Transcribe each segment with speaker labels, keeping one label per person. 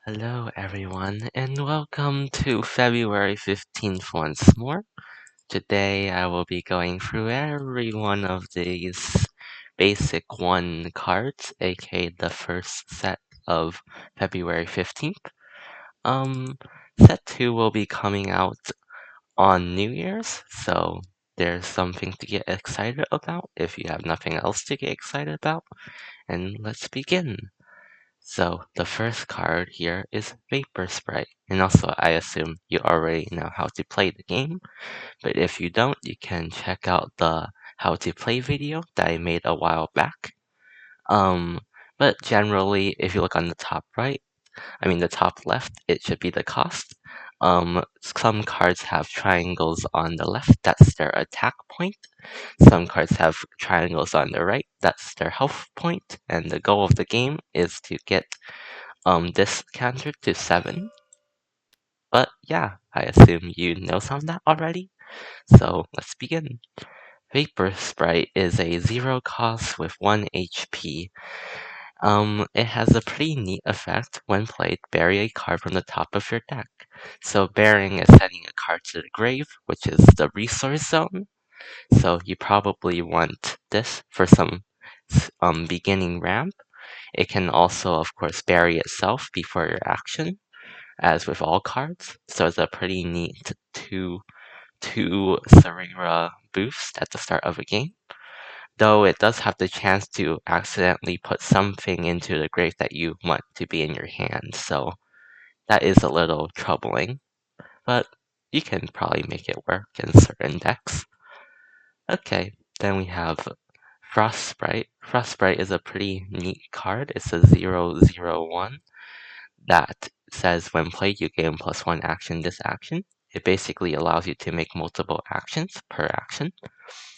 Speaker 1: Hello, everyone, and welcome to February 15th once more. Today, I will be going through every one of these basic 1 cards, aka the first set of February 15th. Um, Set 2 will be coming out on New Year's, so there's something to get excited about if you have nothing else to get excited about. And let's begin. So the first card here is Vapor Sprite, and also I assume you already know how to play the game, but if you don't, you can check out the how to play video that I made a while back. Um, but generally, if you look on the top right, the top left, it should be the cost. Some cards have triangles on the left, that's their attack point. Some cards have triangles on the right, that's their health point, and the goal of the game is to get this counter to 7. But yeah, I assume you know some of that already. So let's begin. Vapor Sprite is a 0 cost with 1 HP. It has a pretty neat effect. When played, bury a card from the top of your deck. So burying is sending a card to the grave, which is the resource zone. So you probably want this for some beginning ramp. It can also, of course, bury itself before your action, as with all cards. So it's a pretty neat two Serera boost at the start of a game. Though it does have the chance to accidentally put something into the grave that you want to be in your hand, so that is a little troubling. But you can probably make it work in certain decks. Okay, then we have Frostbite. Frostbite is a pretty neat card. It's a 0/0/1 that says when played, you gain +1 action this action. It basically allows you to make multiple actions per action.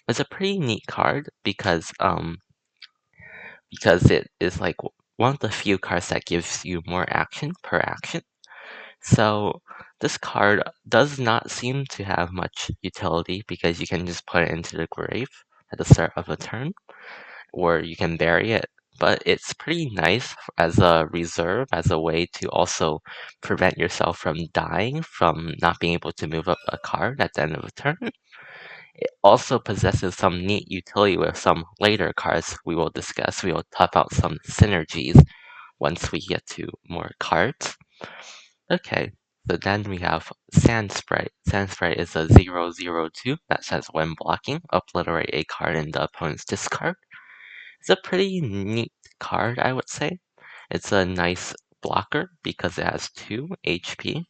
Speaker 1: It's a pretty neat card because it is like one of the few cards that gives you more action per action. So this card does not seem to have much utility because you can just put it into the grave at the start of a turn, or you can bury it. But it's pretty nice as a reserve, as a way to also prevent yourself from dying from not being able to move up a card at the end of a turn. It also possesses some neat utility with some later cards we will discuss. We will talk about some synergies once we get to more cards. Okay, so then we have Sand Sprite. Sand Sprite is a 0/0/2 that says when blocking, obliterate a card in the opponent's discard. It's a pretty neat card, I would say. It's a nice blocker because it has 2 HP,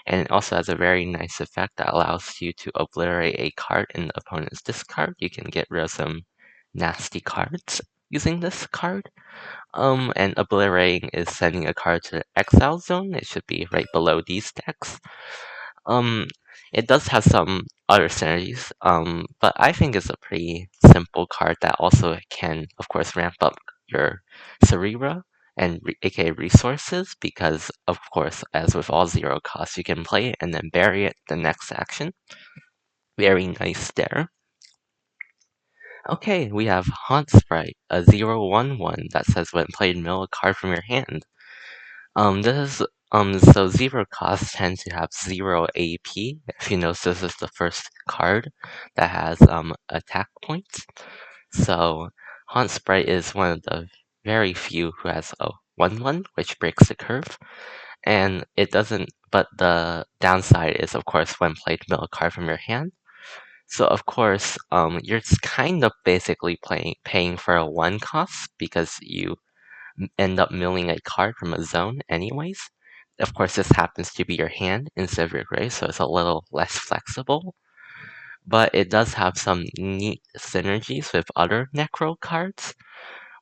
Speaker 1: and it also has a very nice effect that allows you to obliterate a card in the opponent's discard. You can get rid of some nasty cards using this card. And obliterating is sending a card to the exile zone. It should be right below these decks. Um, it does have some other synergies, but I think it's a pretty simple card that also can, of course, ramp up your Cerebra and aka resources because, of course, as with all 0 costs, you can play it and then bury it the next action. Very nice there. Okay, we have Haunt Sprite, a 0/1/1 that says when played, mill a card from your hand. This is so 0 costs tend to have 0 AP. If you notice, this is the first card that has attack points. So Haunt Sprite is one of the very few who has a 1/1, which breaks the curve. And it doesn't, but the downside is, of course, when played, mill a card from your hand. So of course, you're kind of basically paying for a 1 cost because you end up milling a card from a zone anyways. Of course, this happens to be your hand instead of your grave, so it's a little less flexible. But it does have some neat synergies with other Necro cards,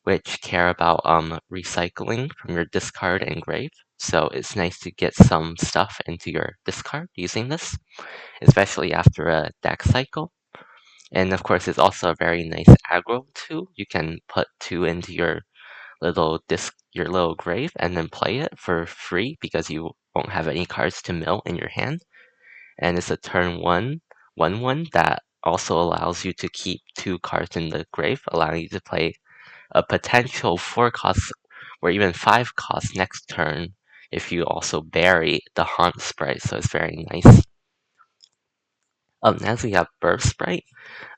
Speaker 1: which care about recycling from your discard and grave. So it's nice to get some stuff into your discard using this, especially after a deck cycle. And of course, it's also a very nice aggro tool. You can put 2 into your little grave and then play it for free because you won't have any cards to mill in your hand. And it's a turn 1/1 that also allows you to keep 2 cards in the grave, allowing you to play a potential 4 cost or even 5 cost next turn if you also bury the Haunt Sprite, so it's very nice. Up next, we have Burst Sprite,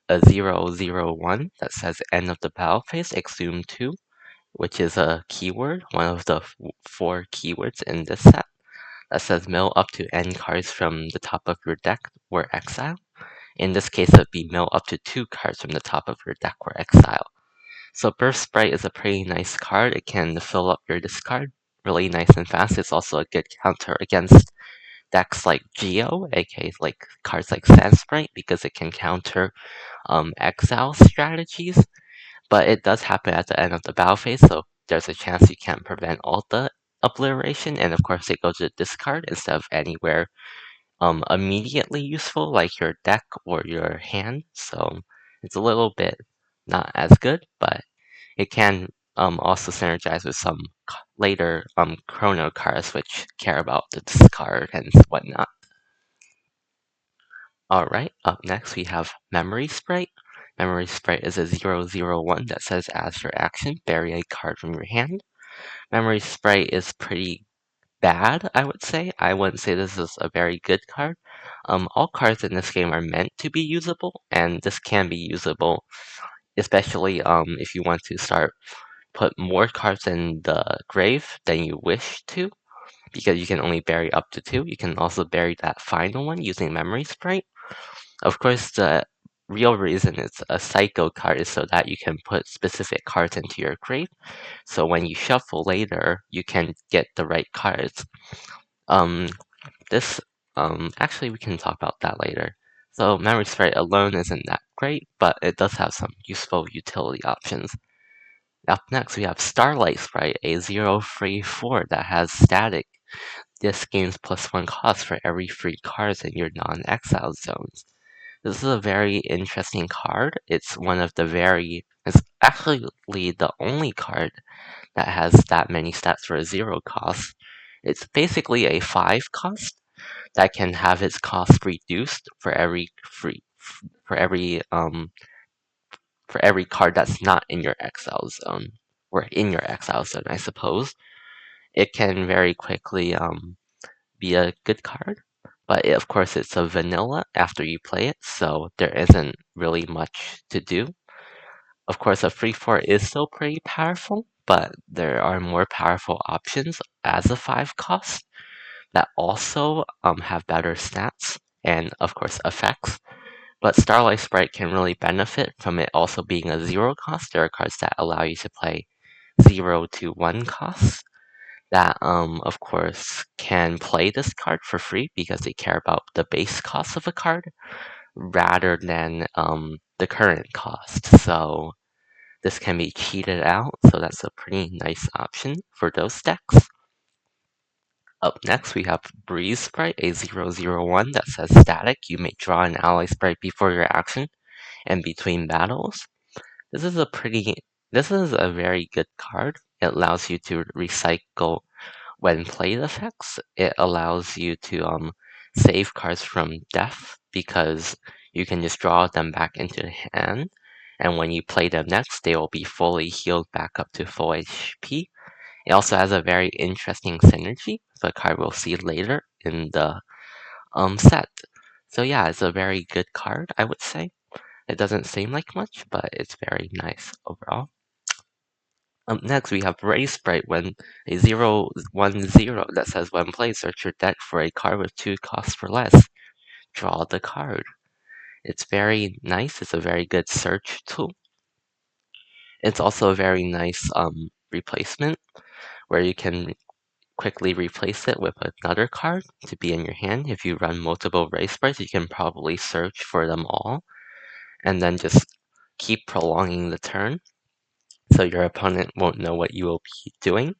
Speaker 1: a 001 that says end of the battle phase, Exhume 2, which is a keyword, one of the 4 keywords in this set, that says mill up to end cards from the top of your deck or exile. In this case, it would be mill up to 2 cards from the top of your deck or exile. So Burst Sprite is a pretty nice card. It can fill up your discard really nice and fast. It's also a good counter against decks like Geo, aka like cards like Sand Sprite, because it can counter exile strategies. But it does happen at the end of the battle phase, so there's a chance you can't prevent all the obliteration, and of course it goes to discard instead of anywhere immediately useful like your deck or your hand. So it's a little bit not as good, but it can also synergize with some later chrono cards which care about the discard and whatnot. Alright, up next we have Memory Sprite. Memory Sprite is a 001 that says as your action, bury a card from your hand. Memory Sprite is pretty bad, I would say. I wouldn't say this is a very good card. All cards in this game are meant to be usable, and this can be usable, especially if you want to start put more cards in the grave than you wish to, because you can only bury up to 2. You can also bury that final one using Memory Sprite. Of course, the real reason it's a Psycho card is so that you can put specific cards into your grave. So when you shuffle later, you can get the right cards. Um, this, actually, we can talk about that later. So Memory Sprite alone isn't that great, but it does have some useful utility options. Up next, we have Starlight Sprite, a 0-3-4 that has static. This gains +1 cost for every free cards in your non-exile zones. This is a very interesting card. It's it's actually the only card that has that many stats for a 0 cost. It's basically a 5 cost that can have its cost reduced for for every card that's not in your exile zone, or in your exile zone, I suppose. It can very quickly be a good card, but of course it's a vanilla after you play it, so there isn't really much to do. Of course, a free 4 is still pretty powerful, but there are more powerful options as a 5 cost that also have better stats and, of course, effects. But Starlight Sprite can really benefit from it also being a 0 cost. There are cards that allow you to play 0 to 1 costs that, of course, can play this card for free because they care about the base cost of a card rather than the current cost. So this can be cheated out, so that's a pretty nice option for those decks. Up next, we have Breeze Sprite, a 0-0-1 that says static. You may draw an ally sprite before your action and between battles. This is a very good card. It allows you to recycle when played effects. It allows you to save cards from death because you can just draw them back into the hand, and when you play them next, they will be fully healed back up to full HP. It also has a very interesting synergy, the card we'll see later in the set. So yeah, it's a very good card, I would say. It doesn't seem like much, but it's very nice overall. Next, we have Ray Sprite when a 0-1-0 that says when played, search your deck for a card with 2 costs or less. Draw the card. It's very nice. It's a very good search tool. It's also a very nice replacement where you can quickly replace it with another card to be in your hand. If you run multiple Ray Sprites, you can probably search for them all and then just keep prolonging the turn so your opponent won't know what you will be doing.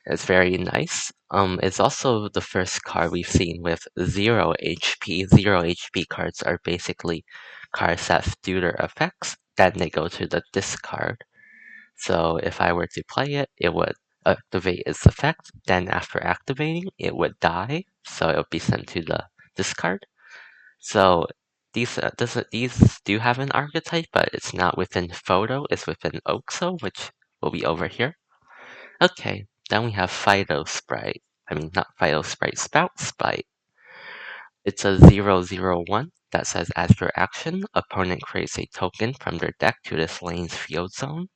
Speaker 1: It's very nice. It's also the first card we've seen with 0 HP. 0 HP cards are basically cards that do their effects, then they go to the discard. So if I were to play it, it would activate its effect, then after activating, it would die, so it would be sent to the discard. So these do have an archetype, but it's not within Photo, it's within Oxo, which will be over here. Okay, then we have Fido Sprite. not Phyto Sprite, Sprout Sprite. It's a 0/0/1 that says as your action, opponent creates a token from their deck to this lane's field zone.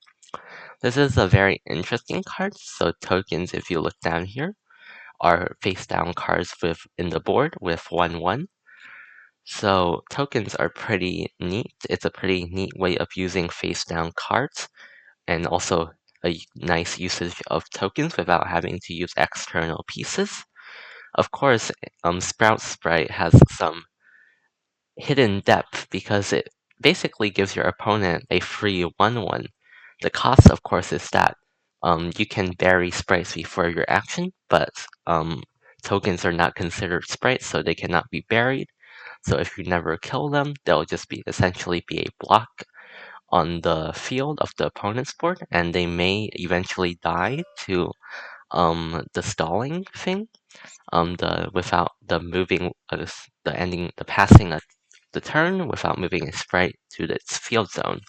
Speaker 1: This is a very interesting card. So tokens, if you look down here, are face down cards in the board with 1/1. So tokens are pretty neat. It's a pretty neat way of using face down cards and also a nice usage of tokens without having to use external pieces. Of course, Sprout Sprite has some hidden depth because it basically gives your opponent a free 1/1. The cost, of course, is that you can bury sprites before your action, but tokens are not considered sprites, so they cannot be buried. So if you never kill them, they'll just be essentially be a block on the field of the opponent's board, and they may eventually die to the stalling thing, the without the moving the ending the passing of the turn without moving a sprite to its field zone.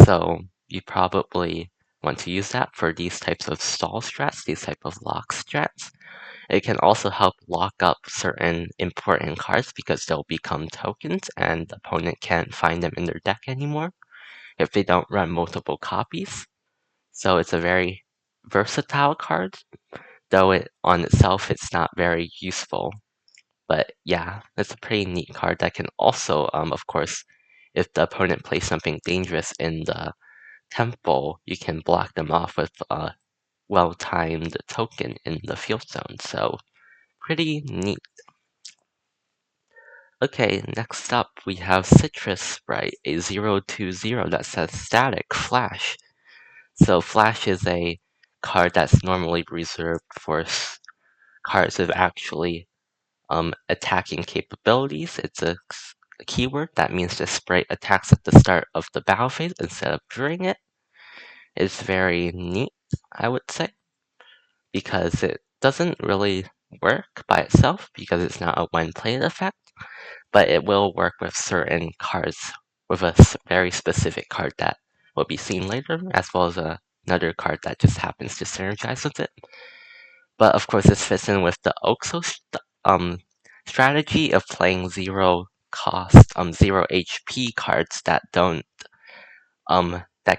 Speaker 1: So you probably want to use that for these types of stall strats, these type of lock strats. It can also help lock up certain important cards because they'll become tokens and the opponent can't find them in their deck anymore if they don't run multiple copies. So it's a very versatile card, though it on itself it's not very useful. But yeah, it's a pretty neat card that can also, of course, if the opponent plays something dangerous in the temple, you can block them off with a well-timed token in the field zone. So pretty neat. Okay, next up we have Citrus Sprite, a 0/2/0 that says Static Flash. So Flash is a card that's normally reserved for cards with actually attacking capabilities. It's a keyword that means the sprite attacks at the start of the battle phase instead of during it. It's very neat, I would say, because it doesn't really work by itself because it's not a when played effect, but it will work with certain cards with a very specific card that will be seen later, as well as another card that just happens to synergize with it. But of course, this fits in with the Oxo strategy of playing zero cost, 0 HP cards that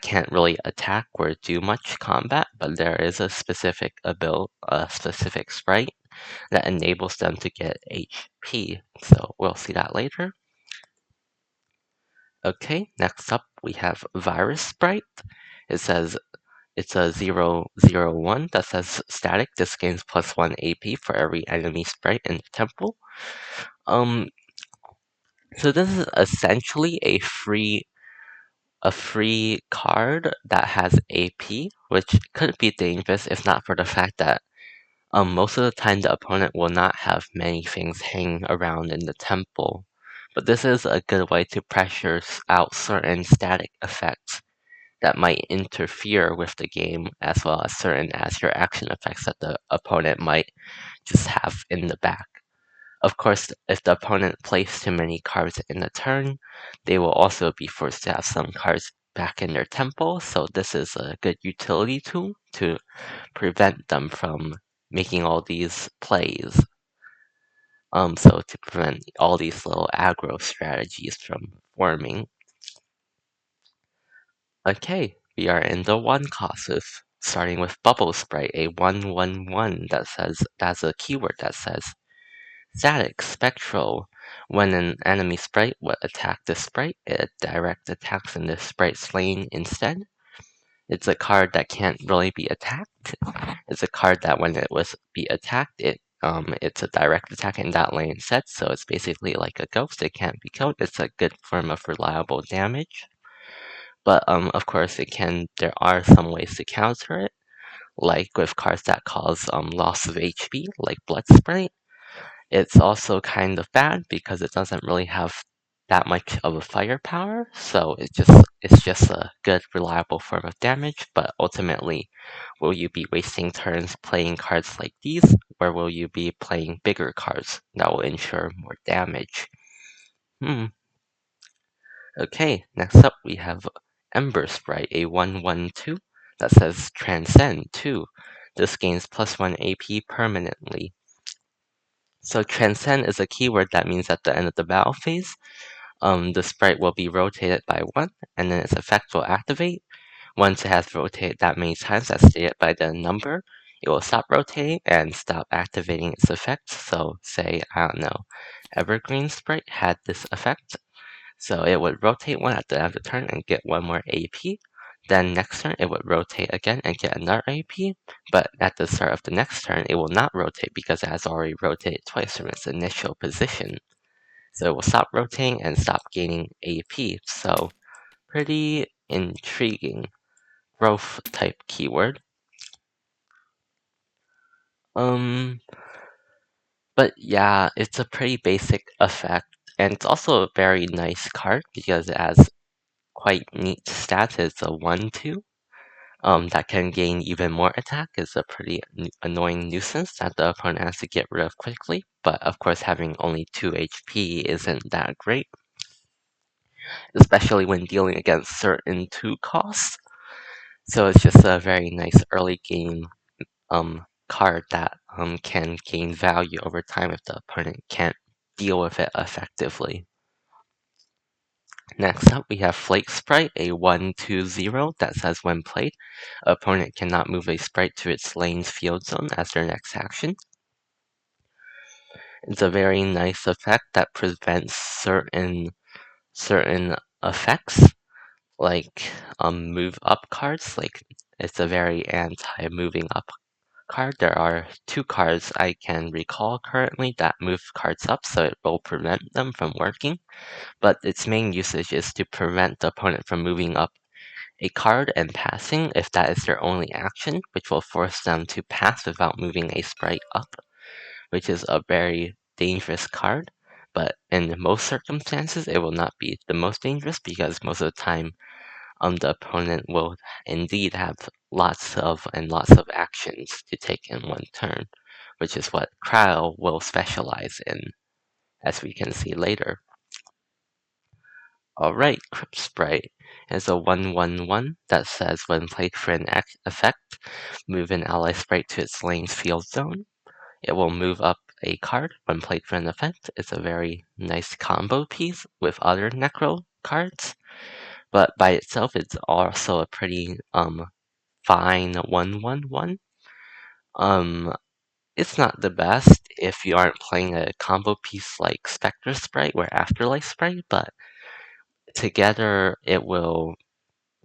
Speaker 1: can't really attack or do much combat, but there is a specific a specific sprite that enables them to get HP. So we'll see that later. Okay, next up we have Virus Sprite. It says it's a 0/0/1 that says static. This gains +1 AP for every enemy sprite in the temple. Um, so this is essentially a free card that has AP, which could be dangerous if not for the fact that most of the time the opponent will not have many things hanging around in the temple. But this is a good way to pressure out certain static effects that might interfere with the game, as well as certain as your action effects that the opponent might just have in the back. Of course, if the opponent plays too many cards in a turn, they will also be forced to have some cards back in their temple, so this is a good utility tool to prevent them from making all these plays. So to prevent all these little aggro strategies from forming. Okay, we are in the one cost with starting with Bubble Sprite, a 1/1/1 that's a keyword that says static spectral. When an enemy sprite would attack the sprite, it direct attacks in the sprite's lane instead. It's a card that can't really be attacked. It's a card that when it was be attacked, it's a direct attack in that lane instead, so it's basically like a ghost. It can't be killed. It's a good form of reliable damage. But of course, there are some ways to counter it, like with cards that cause loss of HP, like Blood Sprite. It's also kind of bad because it doesn't really have that much of a firepower, so it's just a good, reliable form of damage, but ultimately, will you be wasting turns playing cards like these, or will you be playing bigger cards that will ensure more damage? Hmm. Okay, next up we have Ember Sprite, a 1/1/2 that says Transcend 2. This gains +1 AP permanently. So Transcend is a keyword that means at the end of the battle phase, the sprite will be rotated by 1, and then its effect will activate. Once it has rotated that many times as stated by the number, it will stop rotating and stop activating its effect. So say, I don't know, Evergreen Sprite had this effect. So it would rotate one at the end of the turn and get one more AP. Then next turn it would rotate again and get another AP. But at the start of the next turn, it will not rotate because it has already rotated twice from its initial position. So it will stop rotating and stop gaining AP. So pretty intriguing growth type keyword. Um, but yeah, it's a pretty basic effect, and it's also a very nice card because it has quite neat stats. It's a 1/2. That can gain even more attack. Is a pretty annoying nuisance that the opponent has to get rid of quickly. But of course, having only 2 HP isn't that great, especially when dealing against certain 2 costs. So it's just a very nice early game card that can gain value over time if the opponent can't deal with it effectively. Next up, we have Flake Sprite, a 1/2/0 that says when played, opponent cannot move a sprite to its lane's field zone as their next action. It's a very nice effect that prevents certain effects, like move up cards. Like it's a very anti-moving up card. There are 2 cards I can recall currently that move cards up, so it will prevent them from working. But its main usage is to prevent the opponent from moving up a card and passing if that is their only action, which will force them to pass without moving a sprite up, which is a very dangerous card. But in most circumstances, it will not be the most dangerous because most of the time, the opponent will indeed have lots of actions to take in one turn, which is what Cryo will specialize in, as we can see later. Alright, Crypt Sprite is a 1/1/1 that says when played for an effect, move an ally sprite to its lane's field zone. It will move up a card when played for an effect. It's a very nice combo piece with other Necro cards, but by itself it's also a pretty fine 1/1/1. Um, it's not the best if you aren't playing a combo piece like Spectre Sprite or Afterlife Sprite, but together it will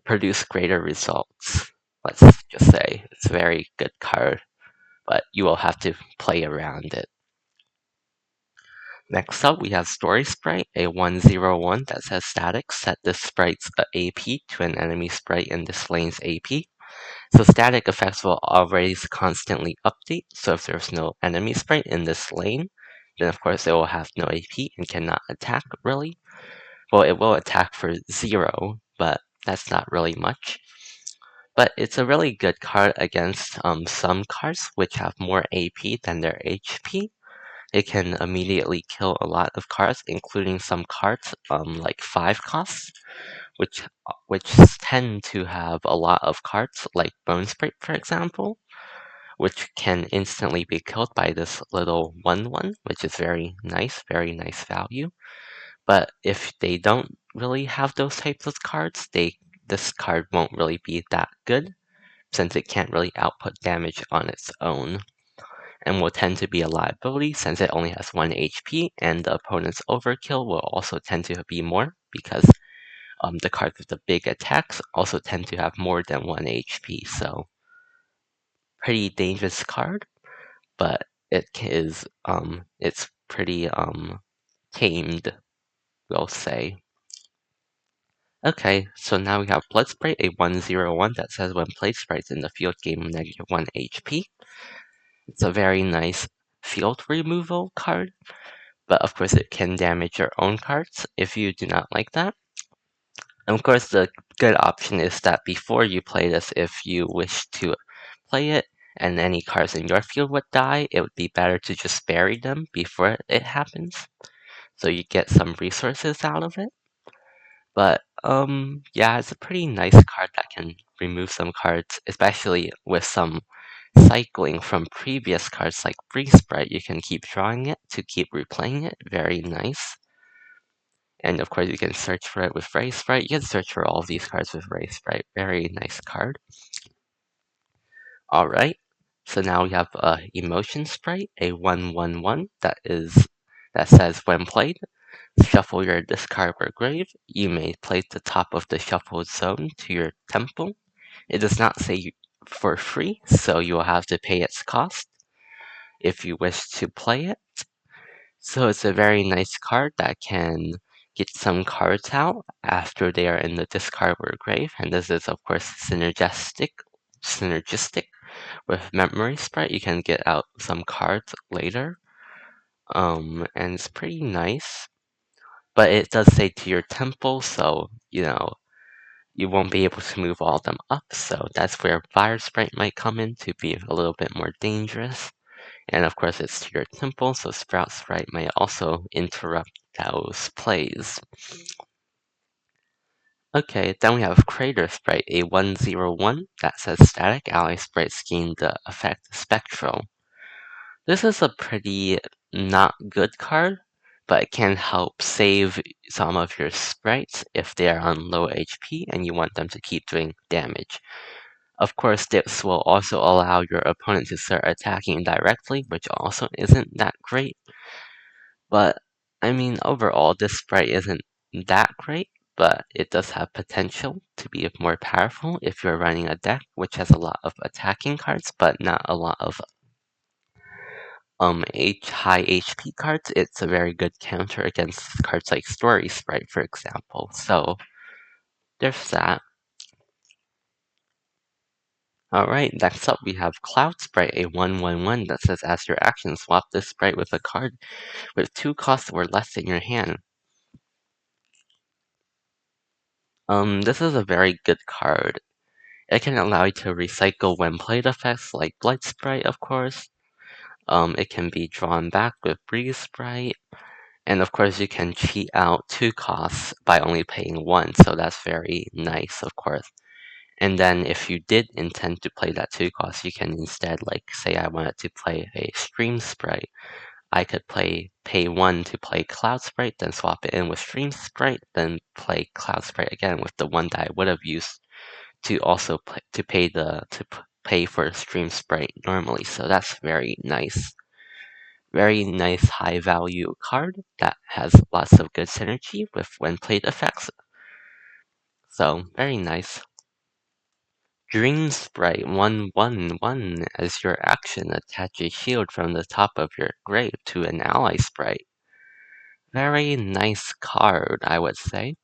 Speaker 1: produce greater results. Let's just say it's a very good card, but you will have to play around it. Next up, we have Story Sprite, a 1/0/1 that says static. Set this sprite's AP to an enemy sprite in this lane's AP. So static effects will always constantly update. So if there's no enemy sprite in this lane, then of course it will have no AP and cannot attack really. Well, it will attack for 0, but that's not really much. But it's a really good card against some cards which have more AP than their HP. It can immediately kill a lot of cards, including some cards like 5 costs, which tend to have a lot of cards, like Bone Sprite, for example, which can instantly be killed by this little 1/1, which is very nice value. But if they don't really have those types of cards, this card won't really be that good, since it can't really output damage on its own, and will tend to be a liability since it only has 1 HP, and the opponent's overkill will also tend to be more because the cards with the big attacks also tend to have more than 1 HP, so pretty dangerous card, but it's pretty tamed, we'll say. Okay, so now we have Blood Sprite, a 1/0/1 that says when played sprites in the field gain -1 HP. It's a very nice field removal card, but of course it can damage your own cards if you do not like that. And of course the good option is that before you play this, if you wish to play it and any cards in your field would die, it would be better to just bury them before it happens, so you get some resources out of it. But yeah, it's a pretty nice card that can remove some cards, especially with some cycling from previous cards like Freeze Sprite. You can keep drawing it to keep replaying it. Very nice. And of course, you can search for it with Ray Sprite. You can search for all of these cards with Ray Sprite. Very nice card. All right. So now we have a Emotion Sprite, a 1/1/1 that says when played, shuffle your discard or grave. You may place the top of the shuffled zone to your temple. It does not say for free, so you will have to pay its cost if you wish to play it. So it's a very nice card that can get some cards out after they are in the discard or grave, and this is of course synergistic with Memory Sprite. You can get out some cards later, and it's pretty nice. But it does say to your temple, so you won't be able to move all of them up. So that's where Fire Sprite might come in to be a little bit more dangerous. And of course, it's to your temple, so Sprout Sprite might also interrupt those plays. Okay, then we have Crater Sprite, a 1/0/1 that says static ally sprites gain the effect Spectral. This is a pretty not good card, but it can help save some of your sprites if they are on low HP and you want them to keep doing damage. Of course, this will also allow your opponent to start attacking directly, which also isn't that great. But, I mean, overall, this sprite isn't that great, but it does have potential to be more powerful if you're running a deck which has a lot of attacking cards, but not a lot of high HP cards. It's a very good counter against cards like Story Sprite, for example. So, there's that. Alright, next up we have Cloud Sprite, a 1/1/1 that says as your action, swap this sprite with a card with 2 costs or less in your hand. This is a very good card. It can allow you to recycle when played effects like Blight Sprite, of course. It can be drawn back with Breeze Sprite. And of course, you can cheat out 2 costs by only paying 1, so that's very nice, of course. And then if you did intend to play that 2 cost, you can instead, like, say I wanted to play a Stream Sprite. I could pay 1 to play Cloud Sprite, then swap it in with Stream Sprite, then play Cloud Sprite again with the one that I would have used to also pay for Stream Sprite normally. So that's very nice. Very nice high value card that has lots of good synergy with when played effects. So very nice. Dream Sprite 1/1/1 as your action, attach a shield from the top of your grave to an ally sprite. Very nice card, I would say.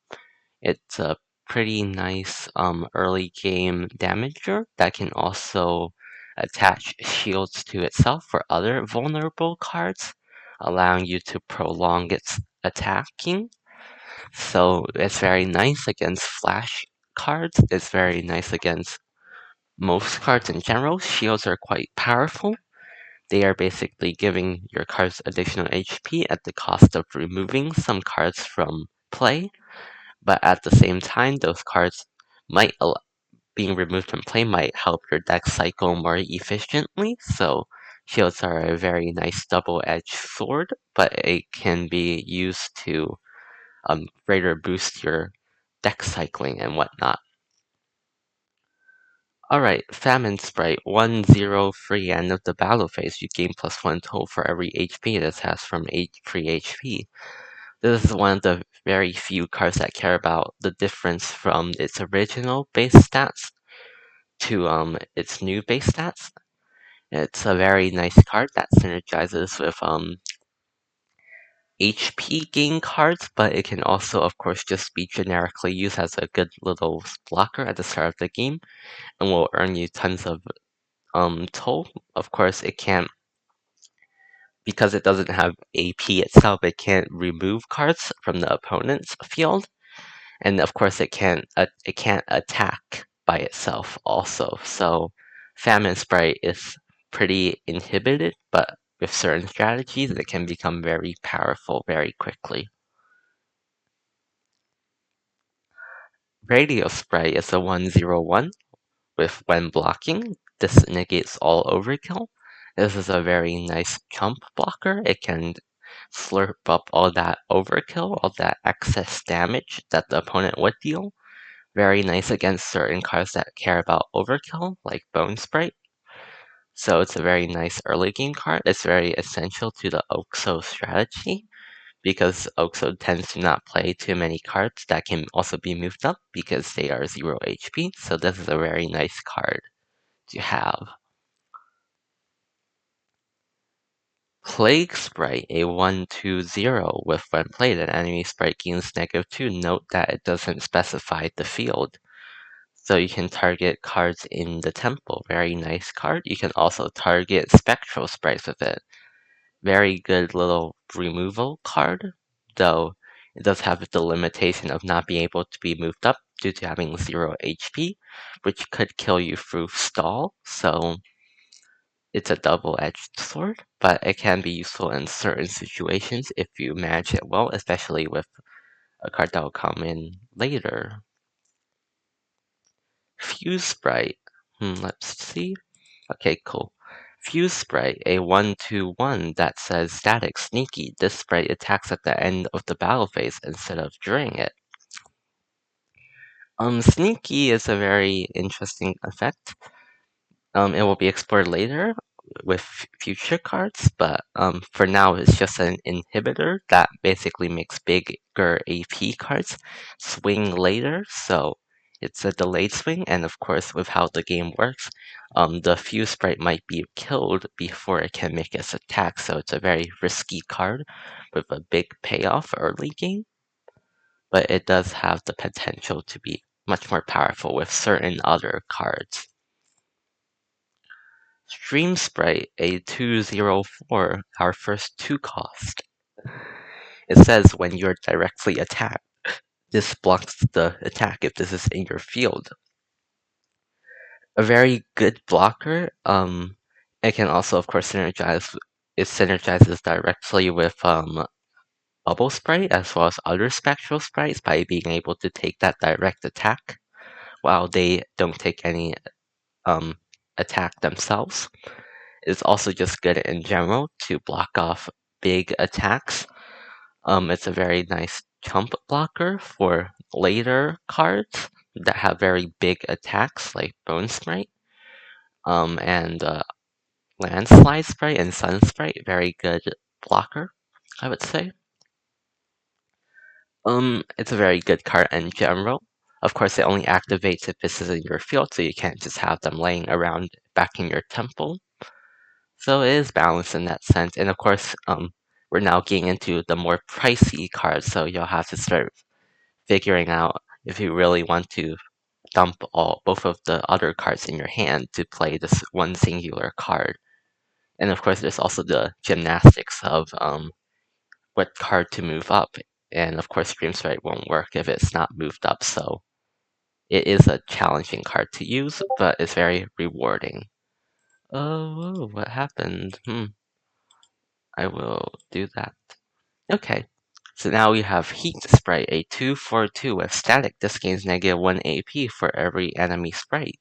Speaker 1: It's a pretty nice early game damager that can also attach shields to itself for other vulnerable cards, allowing you to prolong its attacking. So it's very nice against flash cards. It's very nice against most cards in general. Shields are quite powerful. They are basically giving your cards additional HP at the cost of removing some cards from play, but at the same time, those cards being removed from play might help your deck cycle more efficiently. So shields are a very nice double-edged sword, but it can be used to greater boost your deck cycling and whatnot. Alright, Famine Sprite, 1/0 free end of the battle phase. You gain +1 total for every HP this has from free HP. This is one of the very few cards that care about the difference from its original base stats to its new base stats. It's a very nice card that synergizes with HP gain cards, but it can also, of course, just be generically used as a good little blocker at the start of the game and will earn you tons of toll. Of course, it can't, because it doesn't have AP itself, it can't remove cards from the opponent's field. And of course, it can't attack by itself also. So Famine Sprite is pretty inhibited, but with certain strategies, it can become very powerful very quickly. Radio Sprite is a 1/0/1 with when blocking. This negates all overkill. This is a very nice jump blocker. It can slurp up all that overkill, all that excess damage that the opponent would deal. Very nice against certain cards that care about overkill, like Bone Sprite. So it's a very nice early game card. It's very essential to the Oxo strategy because Oxo tends to not play too many cards that can also be moved up because they are 0 HP. So this is a very nice card to have. Plague Sprite, a 1/2/0 with when played, an enemy sprite gains -2. Note that it doesn't specify the field. So you can target cards in the temple. Very nice card. You can also target spectral sprites with it. Very good little removal card, though it does have the limitation of not being able to be moved up due to having 0 HP, which could kill you through stall. So it's a double-edged sword, but it can be useful in certain situations if you manage it well, especially with a card that will come in later. Fuse Sprite. Let's see. Okay, cool. Fuse Sprite, a 1/2/1 that says static sneaky. This sprite attacks at the end of the battle phase instead of during it. Sneaky is a very interesting effect. It will be explored later with future cards, but for now it's just an inhibitor that basically makes bigger AP cards swing later, so it's a delayed swing, and of course with how the game works, the Fuse Sprite might be killed before it can make its attack, so it's a very risky card with a big payoff early game, but it does have the potential to be much more powerful with certain other cards. Stream Sprite, a 2/0/4, our first 2 cost. It says when you're directly attacked, this blocks the attack if this is in your field. A very good blocker. It can also, of course, synergize. It synergizes directly with Bubble Sprite as well as other spectral sprites by being able to take that direct attack while they don't take any attack themselves. It's also just good in general to block off big attacks. It's a very nice chump blocker for later cards that have very big attacks like Bone Sprite, and Landslide Sprite and Sun Sprite. Very good blocker, I would say. It's a very good card in general. Of course, it only activates if this is in your field, so you can't just have them laying around back in your temple. So it is balanced in that sense. And of course, we're now getting into the more pricey cards, so you'll have to start figuring out if you really want to dump both of the other cards in your hand to play this one singular card. And of course, there's also the gymnastics of what card to move up. And of course, Stream Sprite won't work if it's not moved up, so it is a challenging card to use, but it's very rewarding. Oh, what happened? I will do that. Okay, so now we have Heat Sprite, a 2/4/2 with static. This gains -1 AP for every enemy sprite.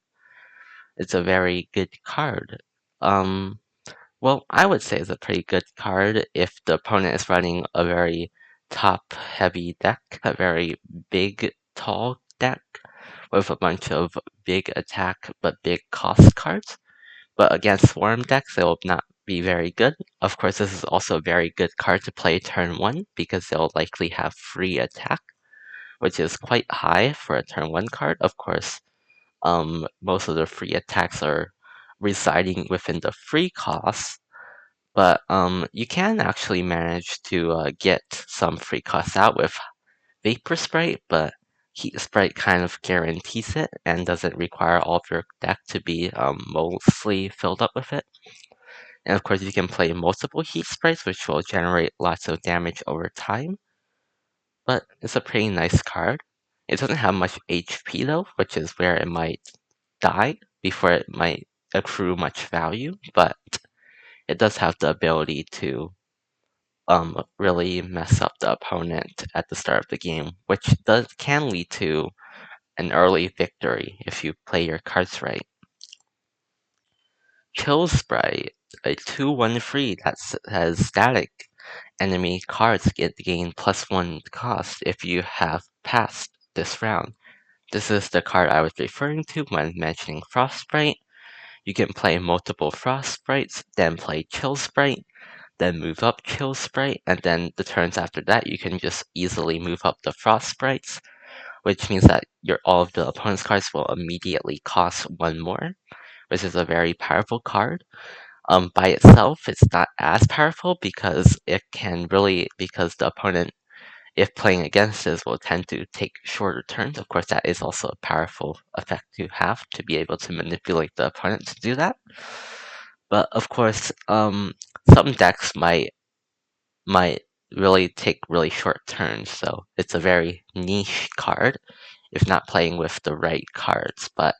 Speaker 1: It's a very good card. Well, I would say it's a pretty good card if the opponent is running a very top-heavy deck, a very big, tall deck with a bunch of big attack but big cost cards. But against Swarm decks, it will not be very good. Of course, this is also a very good card to play turn 1 because they'll likely have free attack, which is quite high for a turn 1 card. Of course, most of the free attacks are residing within the free costs, but you can actually manage to get some free costs out with Vapor Sprite, but Heat Sprite kind of guarantees it and doesn't require all of your deck to be mostly filled up with it. And of course, you can play multiple Heat Sprites, which will generate lots of damage over time. But it's a pretty nice card. It doesn't have much HP though, which is where it might die before it might accrue much value, but it does have the ability to really mess up the opponent at the start of the game, which can lead to an early victory if you play your cards right. Chill Spray, a 2/1 free that has static enemy cards gain +1 cost if you have passed this round. This is the card I was referring to when mentioning Frostbite. You can play multiple Frostbites, then play Chill Sprite, then move up Chill Sprite, and then the turns after that you can just easily move up the Frostbites, which means that all of the opponent's cards will immediately cost 1 more, which is a very powerful card. By itself, it's not as powerful because because the opponent, if playing against this, will tend to take shorter turns. Of course, that is also a powerful effect to have to be able to manipulate the opponent to do that. But of course, some decks might really take really short turns, so it's a very niche card if not playing with the right cards. But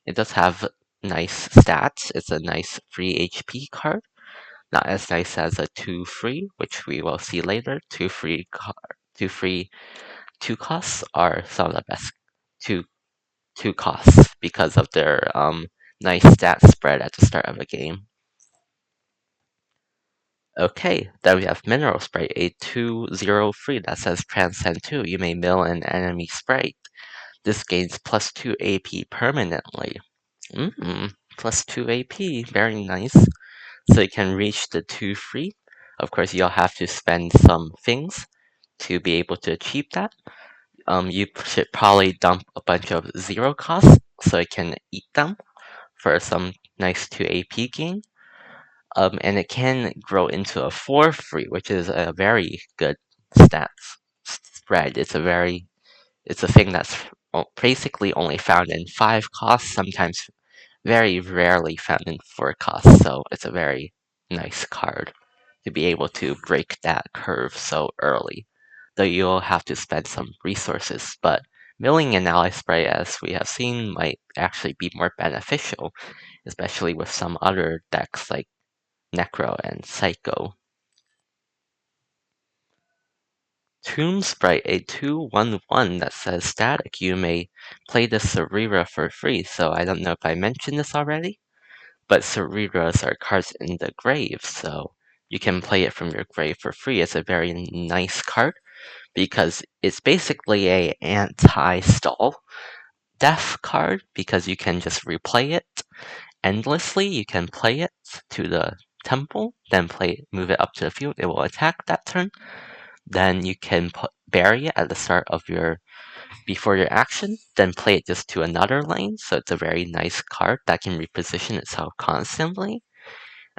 Speaker 1: it does have nice stats. It's a nice free HP card. Not as nice as a 2 free, which we will see later. 2 free 2 costs are some of the best 2 2 costs because of their nice stat spread at the start of a game. Okay, then we have Mineral Sprite, a 2/0 free that says Transcend 2. You may mill an enemy sprite. This gains +2 AP permanently. +2 AP, very nice. So you can reach the 2 free. Of course, you'll have to spend some things to be able to achieve that. You should probably dump a bunch of 0 costs so it can eat them for some nice 2 AP gain. And it can grow into a 4 free, which is a very good stats spread. It's a thing that's basically only found in 5 costs, sometimes very rarely found in 4 costs. So it's a very nice card to be able to break that curve so early. Though you'll have to spend some resources, but milling an ally spray, as we have seen, might actually be more beneficial, especially with some other decks like Necro and Psycho. Tomb Sprite, a 2/1/1 that says static. You may play the Serira for free, so I don't know if I mentioned this already, but Seriras are cards in the grave, so you can play it from your grave for free. It's a very nice card because it's basically a anti-stall death card because you can just replay it endlessly. You can play it to the temple, then move it up to the field. It will attack that turn. Then you can bury it at the start of before your action, then play it just to another lane. So it's a very nice card that can reposition itself constantly.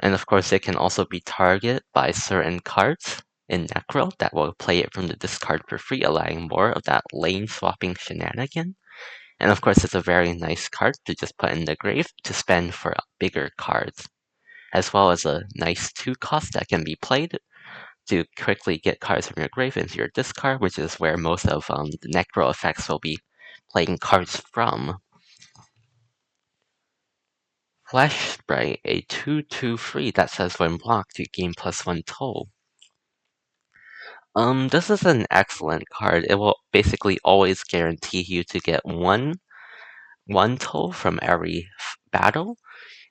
Speaker 1: And of course, it can also be targeted by certain cards in Necro that will play it from the discard for free, allowing more of that lane swapping shenanigan. And of course, it's a very nice card to just put in the grave to spend for bigger cards, as well as a nice 2 cost that can be played to quickly get cards from your grave into your discard, which is where most of the Necro effects will be playing cards from. Flash Sprite, a 2/2 free that says when blocked, you gain +1 toll. This is an excellent card. It will basically always guarantee you to get one toll from every battle.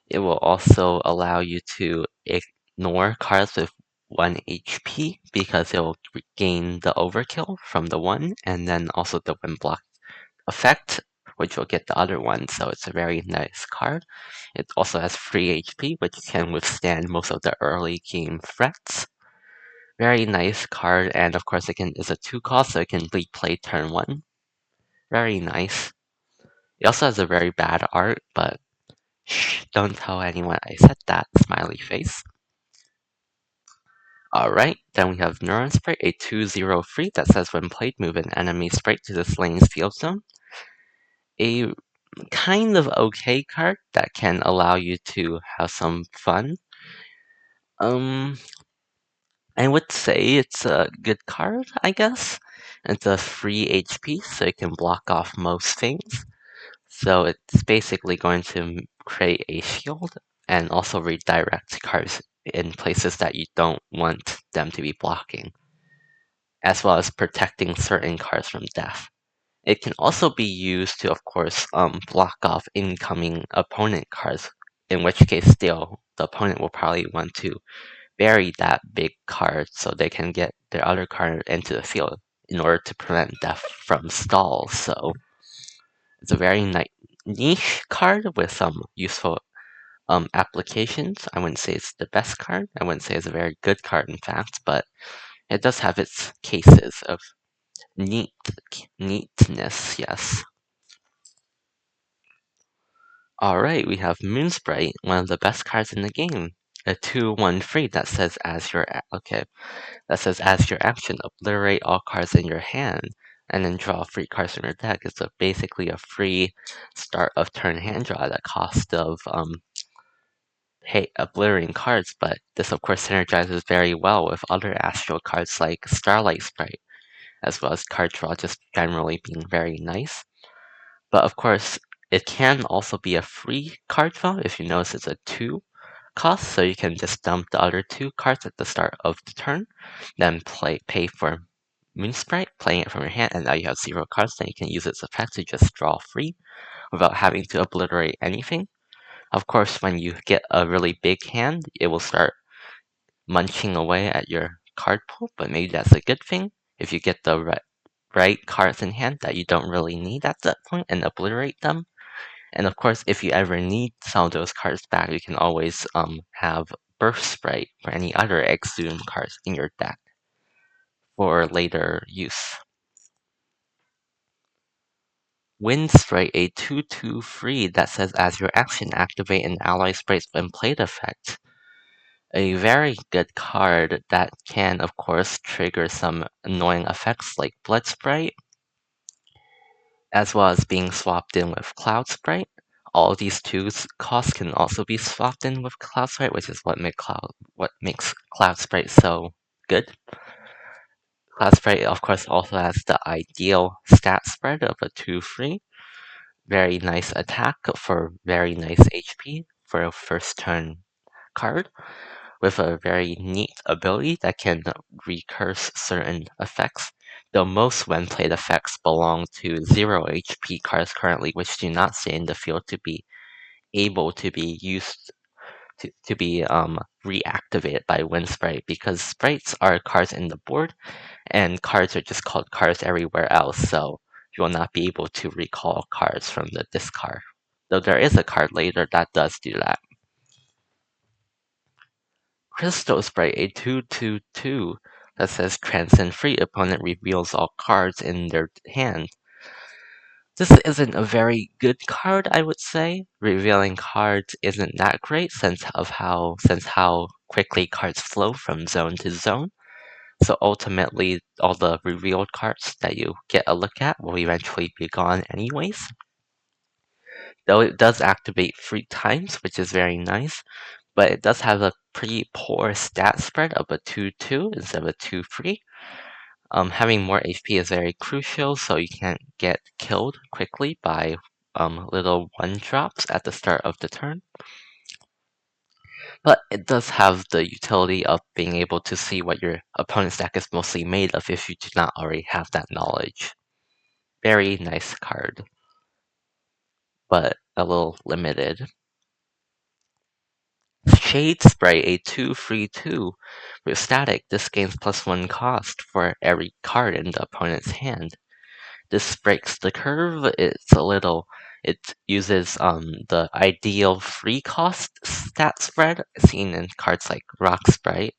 Speaker 1: It will also allow you to ignore cards with 1 HP because it will gain the overkill from the 1, and then also the when blocked effect, which will get the other one. So it's a very nice card. It also has free HP, which can withstand most of the early game threats. Very nice card, and of course is a 2 cost, so it can replay turn 1. Very nice. It also has a very bad art, but shh, don't tell anyone I said that, smiley face. Alright, then we have Neuron Sprite, a 2/0 free that says when played, move an enemy sprite to this lane's field zone. A kind of okay card that can allow you to have some fun. Um, I would say it's a good card, I guess. It's a free HP, so it can block off most things. So it's basically going to create a shield and also redirect cards in places that you don't want them to be blocking, as well as protecting certain cards from death. It can also be used to, of course, block off incoming opponent cards in which case still the opponent will probably want to bury that big card so they can get their other card into the field in order to prevent death from stalls. So it's a very niche card with some useful applications. I wouldn't say it's the best card. I wouldn't say it's a very good card, in fact, but it does have its cases of neatness, yes. Alright, we have Moonsprite, one of the best cards in the game. A 2/1 free that says as your action, obliterate all cards in your hand, and then draw 3 cards from your deck. It's basically a free start of turn hand draw at a cost of obliterating cards, but this of course synergizes very well with other Astral cards like Starlight Sprite, as well as card draw just generally being very nice. But of course, it can also be a free card draw if you notice it's a 2 cost, so you can just dump the other 2 cards at the start of the turn, then pay for Moonsprite, playing it from your hand, and now you have 0 cards, then you can use its effect to just draw free without having to obliterate anything. Of course, when you get a really big hand, it will start munching away at your card pool, but maybe that's a good thing if you get the right cards in hand that you don't really need at that point and obliterate them. And of course, if you ever need some of those cards back, you can always have Burst Sprite or any other Exhume cards in your deck for later use. Wind Sprite, a 2/2 free that says as your action, activate an ally sprite's when played effect. A very good card that can, of course, trigger some annoying effects like Blood Sprite, as well as being swapped in with Cloud Sprite. All of these 2 costs can also be swapped in with Cloud Sprite, which is what makes Cloud Sprite so good. Cloud Sprite, of course, also has the ideal stat spread of a 2 free. Very nice attack for very nice HP for a first turn card, with a very neat ability that can recurse certain effects, though most when played effects belong to 0 HP cards currently, which do not stay in the field to be able to be used to be reactivated by Wind Sprite, because sprites are cards in the board, and cards are just called cards everywhere else, so you will not be able to recall cards from the discard. Though there is a card later that does do that. Crystal Sprite, a 2/2/2 that says Transcend Free. Opponent reveals all cards in their hand. This isn't a very good card, I would say. Revealing cards isn't that great since how quickly cards flow from zone to zone. So ultimately, all the revealed cards that you get a look at will eventually be gone anyways. Though it does activate 3 times, which is very nice, but it does have a pretty poor stat spread of a 2/2 instead of a 2/3. Having more HP is very crucial, so you can't get killed quickly by little 1-drops at the start of the turn. But it does have the utility of being able to see what your opponent's deck is mostly made of if you do not already have that knowledge. Very nice card, but a little limited. Shade Sprite, a 2 free 2 with static. This gains +1 cost for every card in the opponent's hand. This breaks the curve. It uses the ideal free cost stat spread seen in cards like Rock Sprite.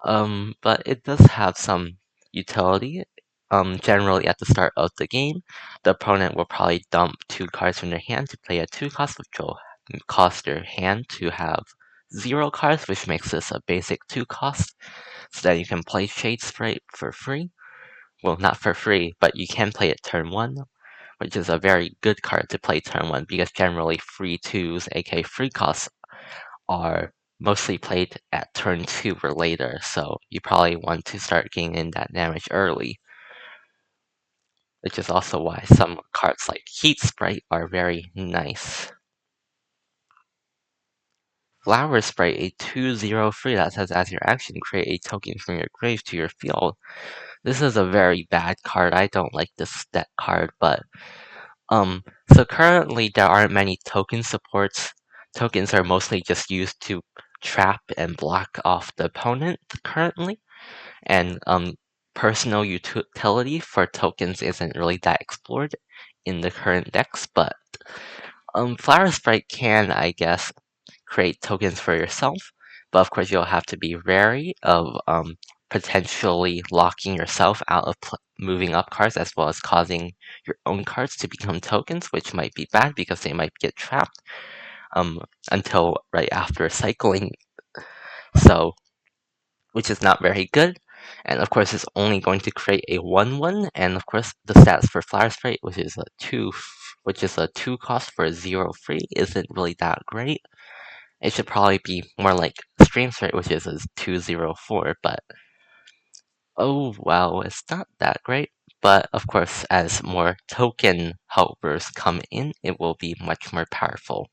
Speaker 1: But it does have some utility. Generally at the start of the game, the opponent will probably dump 2 cards from their hand to play a 2 cost, which will cause their hand to have 0 cards, which makes this a basic 2 cost. So then you can play Shade Sprite for free. Well, not for free, but you can play it turn 1, which is a very good card to play turn 1 because generally free 2s, aka free costs, are mostly played at turn 2 or later, so you probably want to start getting in that damage early. Which is also why some cards like Heat Sprite are very nice. Flower Sprite, a 2/0 free that says as your action, create a token from your grave to your field. This is a very bad card. I don't like this card, but so currently there aren't many token supports Tokens are mostly just used to trap and block off the opponent currently, and personal utility for tokens isn't really that explored in the current decks, but Flower Sprite can, I guess, create tokens for yourself, but of course you'll have to be wary of potentially locking yourself out of moving up cards as well as causing your own cards to become tokens, which might be bad because they might get trapped um, until right after cycling. So, which is not very good. And of course, it's only going to create a 1/1. And of course, the stats for Flower Sprite, which is a 2 cost for a 0 free, isn't really that great. It should probably be more like Stream Sprite, which is a 2/0/4. But oh well, it's not that great. But of course, as more token helpers come in, it will be much more powerful.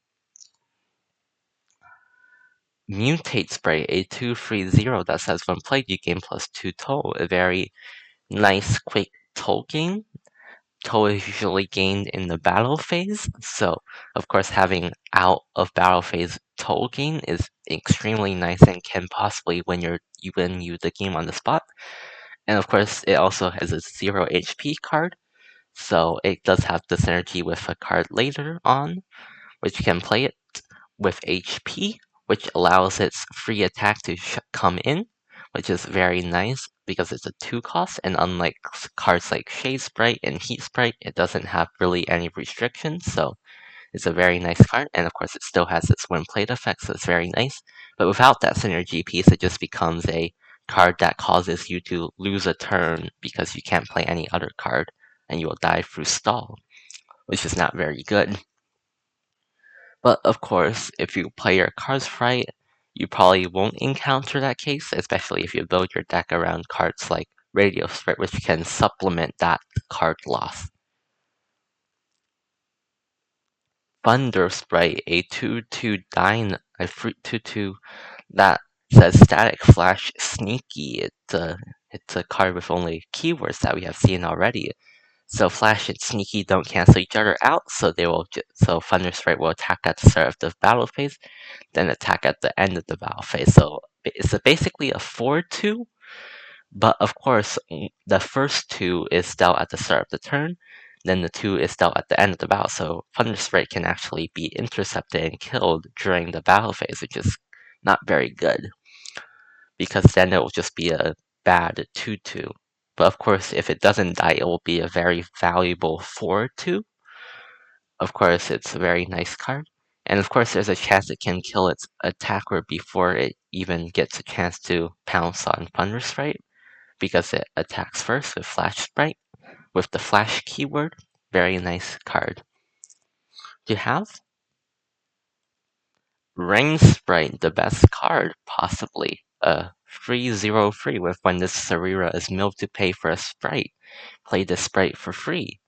Speaker 1: Mutate Sprite, a 2/3/0 that says when played, you gain +2 toll. A very nice, quick toll gain. Toll is usually gained in the battle phase, so of course having out of battle phase toll gain is extremely nice and can possibly win you the game on the spot. And of course it also has a 0 HP card, so it does have the synergy with a card later on, which can play it with HP, which allows its free attack to come in, which is very nice because it's a 2 cost, and unlike cards like Shade Sprite and Heat Sprite, it doesn't have really any restrictions, so it's a very nice card, and of course it still has its When Played effect, so it's very nice. But without that synergy piece, it just becomes a card that causes you to lose a turn because you can't play any other card, and you will die through stall, which is not very good. But of course, if you play your cards right, you probably won't encounter that case, especially if you build your deck around cards like Radio Sprite, which can supplement that card loss. Thunder Sprite, a 2/2 a free 2/2 that says Static Flash Sneaky. It's a card with only keywords that we have seen already. So Flash and Sneaky don't cancel each other out, so so Thunder Sprite will attack at the start of the battle phase, then attack at the end of the battle phase. So it's basically a 4/2, but of course the first 2 is dealt at the start of the turn, then the 2 is dealt at the end of the battle. So Thunder Sprite can actually be intercepted and killed during the battle phase, which is not very good, because then it will just be a bad 2/2. But of course, if it doesn't die, it will be a very valuable 4/2. Of course, it's a very nice card. And of course, there's a chance it can kill its attacker before it even gets a chance to pounce on Thunder Sprite, because it attacks first with Flash Sprite, with the Flash keyword. Very nice card to have. Rain Sprite, the best card, possibly. A 3/0 free with when this Sarira is milled to pay for a Sprite. Play the Sprite for free.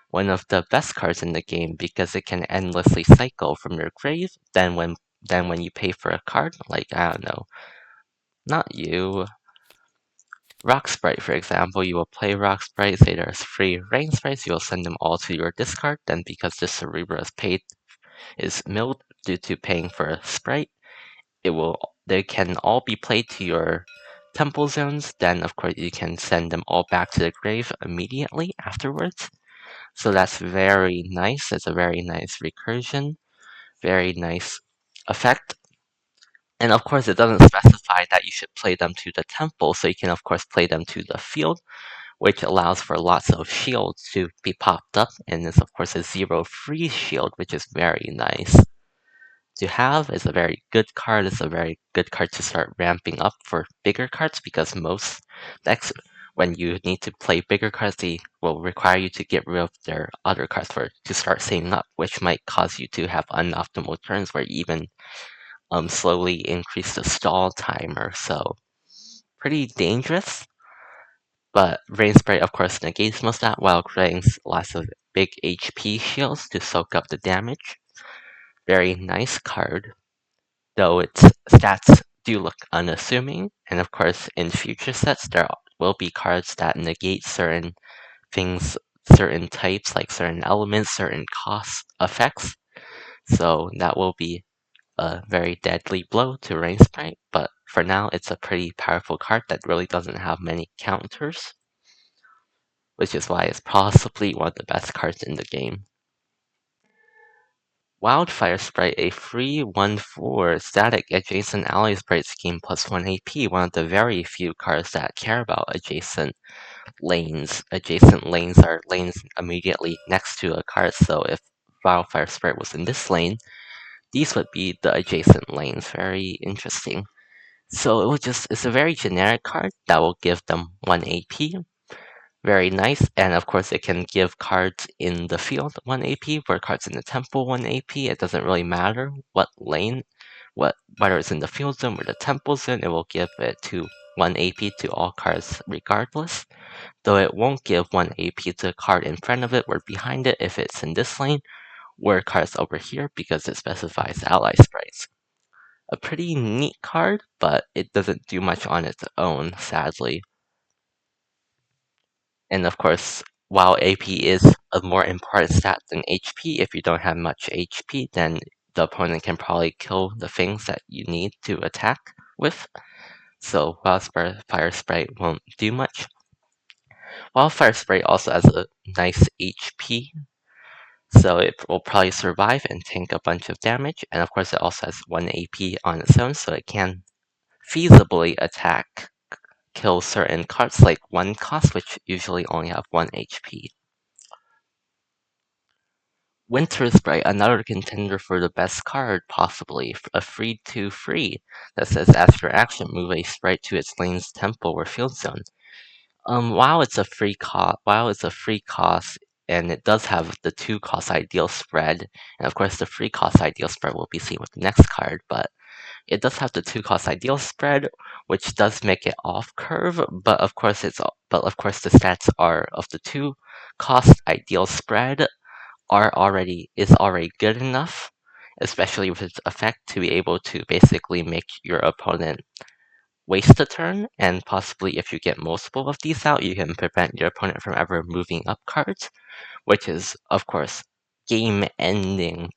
Speaker 1: One of the best cards in the game because it can endlessly cycle from your grave. Then when you pay for a card, like I don't know, not you, Rock Sprite for example, you will play Rock Sprite, say there's 3 Rain Sprites, you will send them all to your discard. Then because the Cerebra is milled due to paying for a Sprite, they can all be played to your temple zones. Then of course you can send them all back to the grave immediately afterwards. So that's very nice. It's a very nice recursion, very nice effect. And of course, it doesn't specify that you should play them to the temple, so you can of course play them to the field, which allows for lots of shields to be popped up, and is of course a 0 free shield, which is very nice to have. Is a very good card. It's a very good card to start ramping up for bigger cards, because most decks, when you need to play bigger cards, they will require you to get rid of their other cards to start saving up, which might cause you to have unoptimal turns where you even slowly increase the stall timer. So pretty dangerous. But Rain Sprite of course negates most of that while creating lots of big HP shields to soak up the damage. Very nice card, though its stats do look unassuming, and of course in future sets there will be cards that negate certain things, certain types, like certain elements, certain cost effects, so that will be a very deadly blow to Rain Sprite, but for now it's a pretty powerful card that really doesn't have many counters, which is why it's possibly one of the best cards in the game. Wildfire Sprite, a free 1/4 static adjacent ally sprite scheme plus 1 AP, one of the very few cards that care about adjacent lanes. Adjacent lanes are lanes immediately next to a card, so if Wildfire Sprite was in this lane, these would be the adjacent lanes. Very interesting. So it's a very generic card that will give them 1 AP. Very nice, and of course it can give cards in the field 1 AP, where cards in the temple 1 AP. It doesn't really matter what lane, whether it's in the field zone or the temple zone, it will give it to 1 AP to all cards regardless. Though it won't give 1 AP to a card in front of it or behind it if it's in this lane, or cards over here because it specifies ally sprites. A pretty neat card, but it doesn't do much on its own, sadly. And of course, while AP is a more important stat than HP, if you don't have much HP, then the opponent can probably kill the things that you need to attack with. So Wildfire Sprite won't do much. Wildfire Sprite also has a nice HP, so it will probably survive and tank a bunch of damage. And of course, it also has 1 AP on its own, so it can feasibly kill certain cards like 1 cost, which usually only have 1 HP. Winter Sprite, another contender for the best card, possibly, a free 2 free that says after action, move a sprite to its lane's temple or field zone. While it's a free cost, and it does have the 2 cost ideal spread, and of course the free cost ideal spread will be seen with the next card, but it does have the 2 cost ideal spread, which does make it off curve, but of course the stats are of the 2 cost ideal spread is already good enough, especially with its effect to be able to basically make your opponent waste a turn, and possibly if you get multiple of these out, you can prevent your opponent from ever moving up cards, which is, of course, game-ending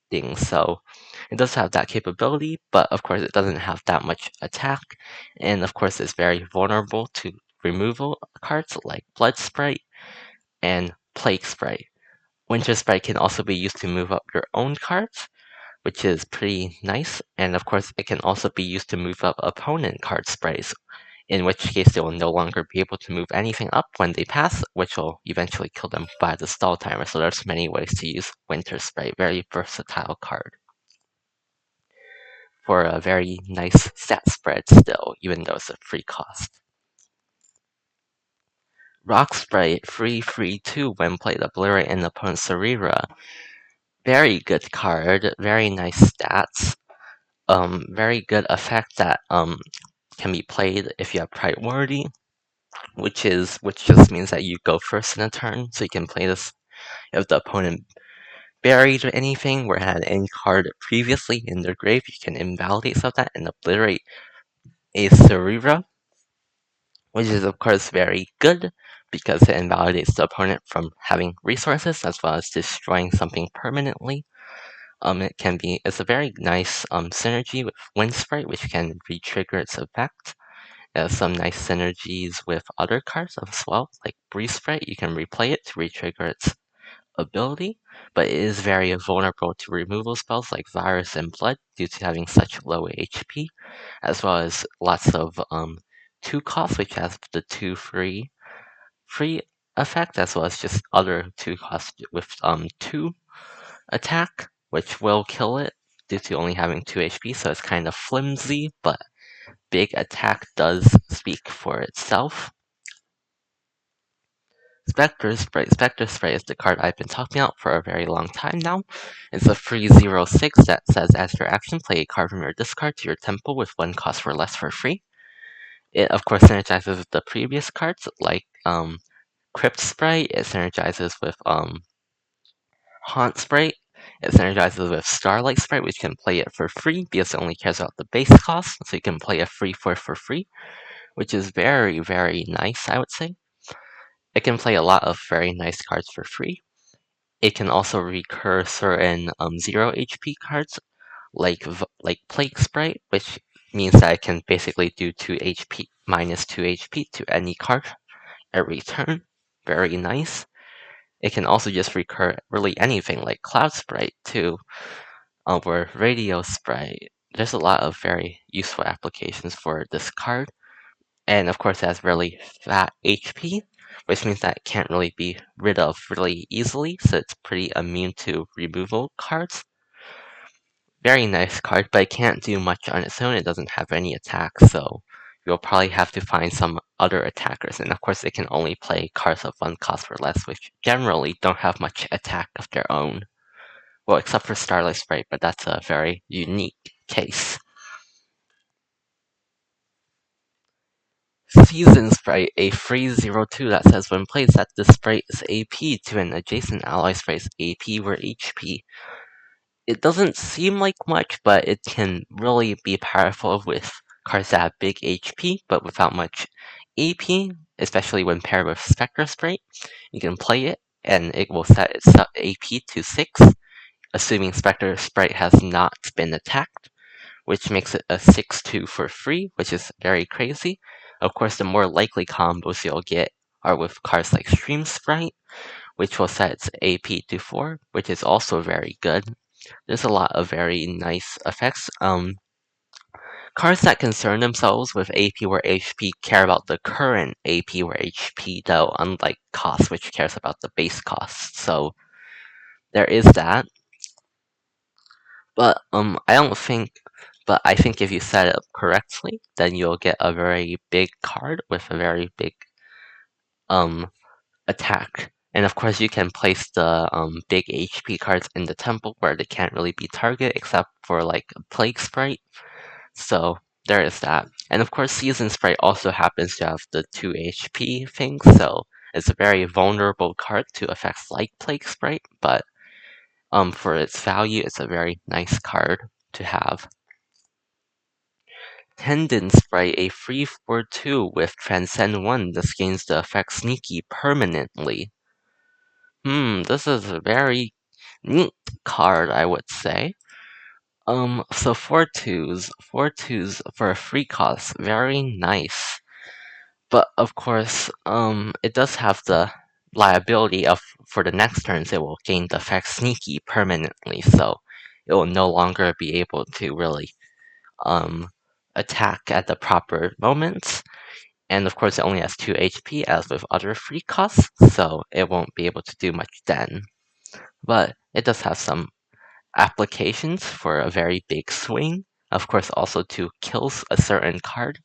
Speaker 1: thing. So it does have that capability, but of course it doesn't have that much attack, and of course it's very vulnerable to removal cards like Blood Sprite and Plague Sprite. Winter Sprite can also be used to move up your own cards, which is pretty nice, and of course it can also be used to move up opponent card sprites, in which case they will no longer be able to move anything up when they pass, which will eventually kill them by the stall timer. So there's many ways to use Winter Sprite, very versatile card for a very nice stat spread still, even though it's a free cost. Rock Sprite, free 2 when played, obliterate an opponent's Sarira. Very good card, very nice stats. Very good effect that can be played if you have priority, which just means that you go first in a turn, so you can play this if the opponent buried or anything, or had any card previously in their grave, you can invalidate some of that and obliterate a Sarira, which is of course very good because it invalidates the opponent from having resources as well as destroying something permanently. It's a very nice synergy with Wind Sprite, which can re-trigger its effect. It has some nice synergies with other cards as well, like Breeze Sprite. You can replay it to re-trigger its ability, but it is very vulnerable to removal spells like Virus and Blood due to having such low HP, as well as lots of 2 costs, which has the 2 free effect, as well as just other 2 costs with 2 attack, which will kill it due to only having 2 HP, so it's kind of flimsy, but big attack does speak for itself. Spectre Sprite is the card I've been talking about for a very long time now. It's a free 0/6 that says after action, play a card from your discard to your temple with 1 cost or less for free. It of course synergizes with the previous cards like Crypt Sprite, it synergizes with Haunt Sprite, it synergizes with Starlight Sprite, which can play it for free because it only cares about the base cost, so you can play a free for free, which is very, very nice, I would say. It can play a lot of very nice cards for free. It can also recur certain 0 HP cards like Plague Sprite, which means that it can basically do 2 HP minus 2 HP to any card every turn. Very nice. It can also just recur really anything like Cloud Sprite too, or Radio Sprite. There's a lot of very useful applications for this card. And of course, it has really fat HP, which means that it can't really be rid of really easily, so it's pretty immune to removal cards. Very nice card, but it can't do much on its own. It doesn't have any attack, so you'll probably have to find some other attackers. And of course, it can only play cards of 1 cost or less, which generally don't have much attack of their own. Well, except for Starlight Sprite, but that's a very unique case. Season Sprite, a free 0/2 that says when played that this sprite is AP to an adjacent ally sprite's AP or HP. It doesn't seem like much, but it can really be powerful with cards that have big HP, but without much AP, especially when paired with Spectre Sprite. You can play it, and it will set its AP to 6, assuming Spectre Sprite has not been attacked, which makes it a 6/2 for free, which is very crazy. Of course, the more likely combos you'll get are with cards like Stream Sprite, which will set its AP to 4, which is also very good. There's a lot of very nice effects. Cards that concern themselves with AP or HP care about the current AP or HP, though, unlike cost, which cares about the base cost. So there is that. But I think if you set it up correctly, then you'll get a very big card with a very big um attack. And of course, you can place the big HP cards in the temple where they can't really be targeted except for like a Plague Sprite. So there is that. And of course, Season Sprite also happens to have the 2 HP thing, so it's a very vulnerable card to effects like Plague Sprite, but for its value, it's a very nice card to have. Tendon Sprite, a free 4/2 with Transcend 1. This gains the effect Sneaky permanently. This is a very neat card, I would say. So 4/2s for a free cost, very nice. But of course, it does have the liability of for the next turns it will gain the effect Sneaky permanently, so it will no longer be able to really um attack at the proper moments. And of course, it only has 2 HP as with other free costs, so it won't be able to do much then. But it does have some applications for a very big swing. Of course, also to kill a certain card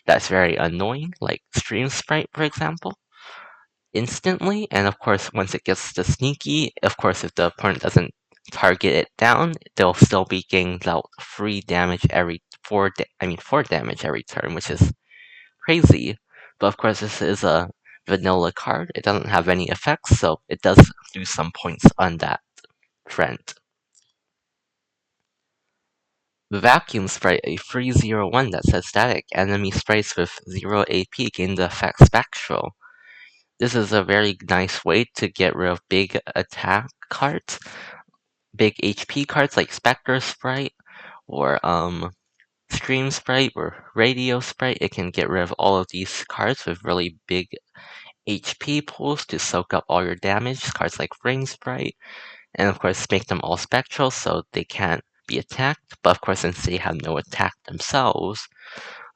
Speaker 1: that's very annoying, like Stream Sprite, for example, instantly. And of course, once it gets to Sneaky, of course, if the opponent doesn't target it down, they'll still be getting out 3 damage every 4 damage every turn, which is crazy. But of course, this is a vanilla card. It doesn't have any effects, so it does do some points on that front. The Vacuum Sprite, a free 0/1 that says static. Enemy sprites with 0 AP gain the effect Spectral. This is a very nice way to get rid of big attack cards, big HP cards like Spectre Sprite or Stream Sprite or Radio Sprite. It can get rid of all of these cards with really big HP pools to soak up all your damage. Cards like Ring Sprite, and of course make them all spectral so they can't be attacked. But of course, since they have no attack themselves,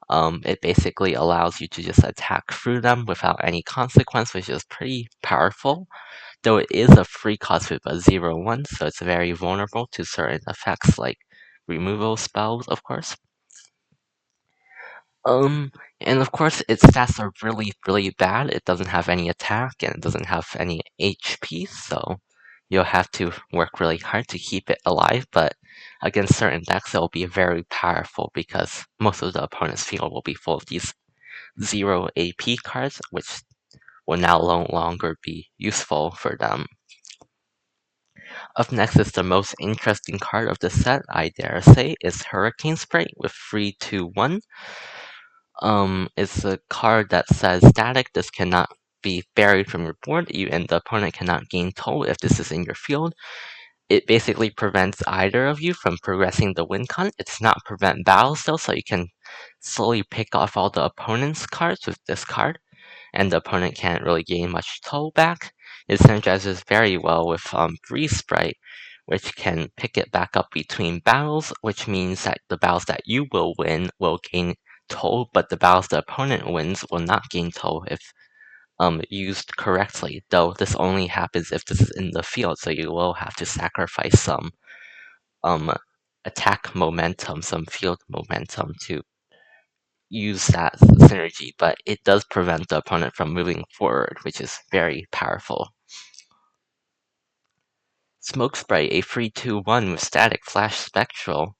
Speaker 1: it basically allows you to just attack through them without any consequence, which is pretty powerful. Though it is a free cost with a 0/1, so it's very vulnerable to certain effects like removal spells, of course. Um, and of course, its stats are really, really bad. It doesn't have any attack and it doesn't have any HP, so you'll have to work really hard to keep it alive. But against certain decks, it will be very powerful because most of the opponent's field will be full of these 0 AP cards, which will now no longer be useful for them. Up next is the most interesting card of the set, I dare say, is Hurricane Sprite with 3/2/1. It's a card that says static. This cannot be buried from your board. You and the opponent cannot gain toll if this is in your field. it basically prevents either of you from progressing the win con. It does not prevent battles though, so you can slowly pick off all the opponent's cards with this card, and the opponent can't really gain much toll back. It synergizes very well with Breeze Sprite, which can pick it back up between battles, which means that the battles that you will win will gain toll, but the battles the opponent wins will not gain toll if used correctly, though this only happens if this is in the field, so you will have to sacrifice some um, attack momentum, some field momentum to use that synergy, but it does prevent the opponent from moving forward, which is very powerful. Smoke Spray, a free 2-1 with static flash spectral,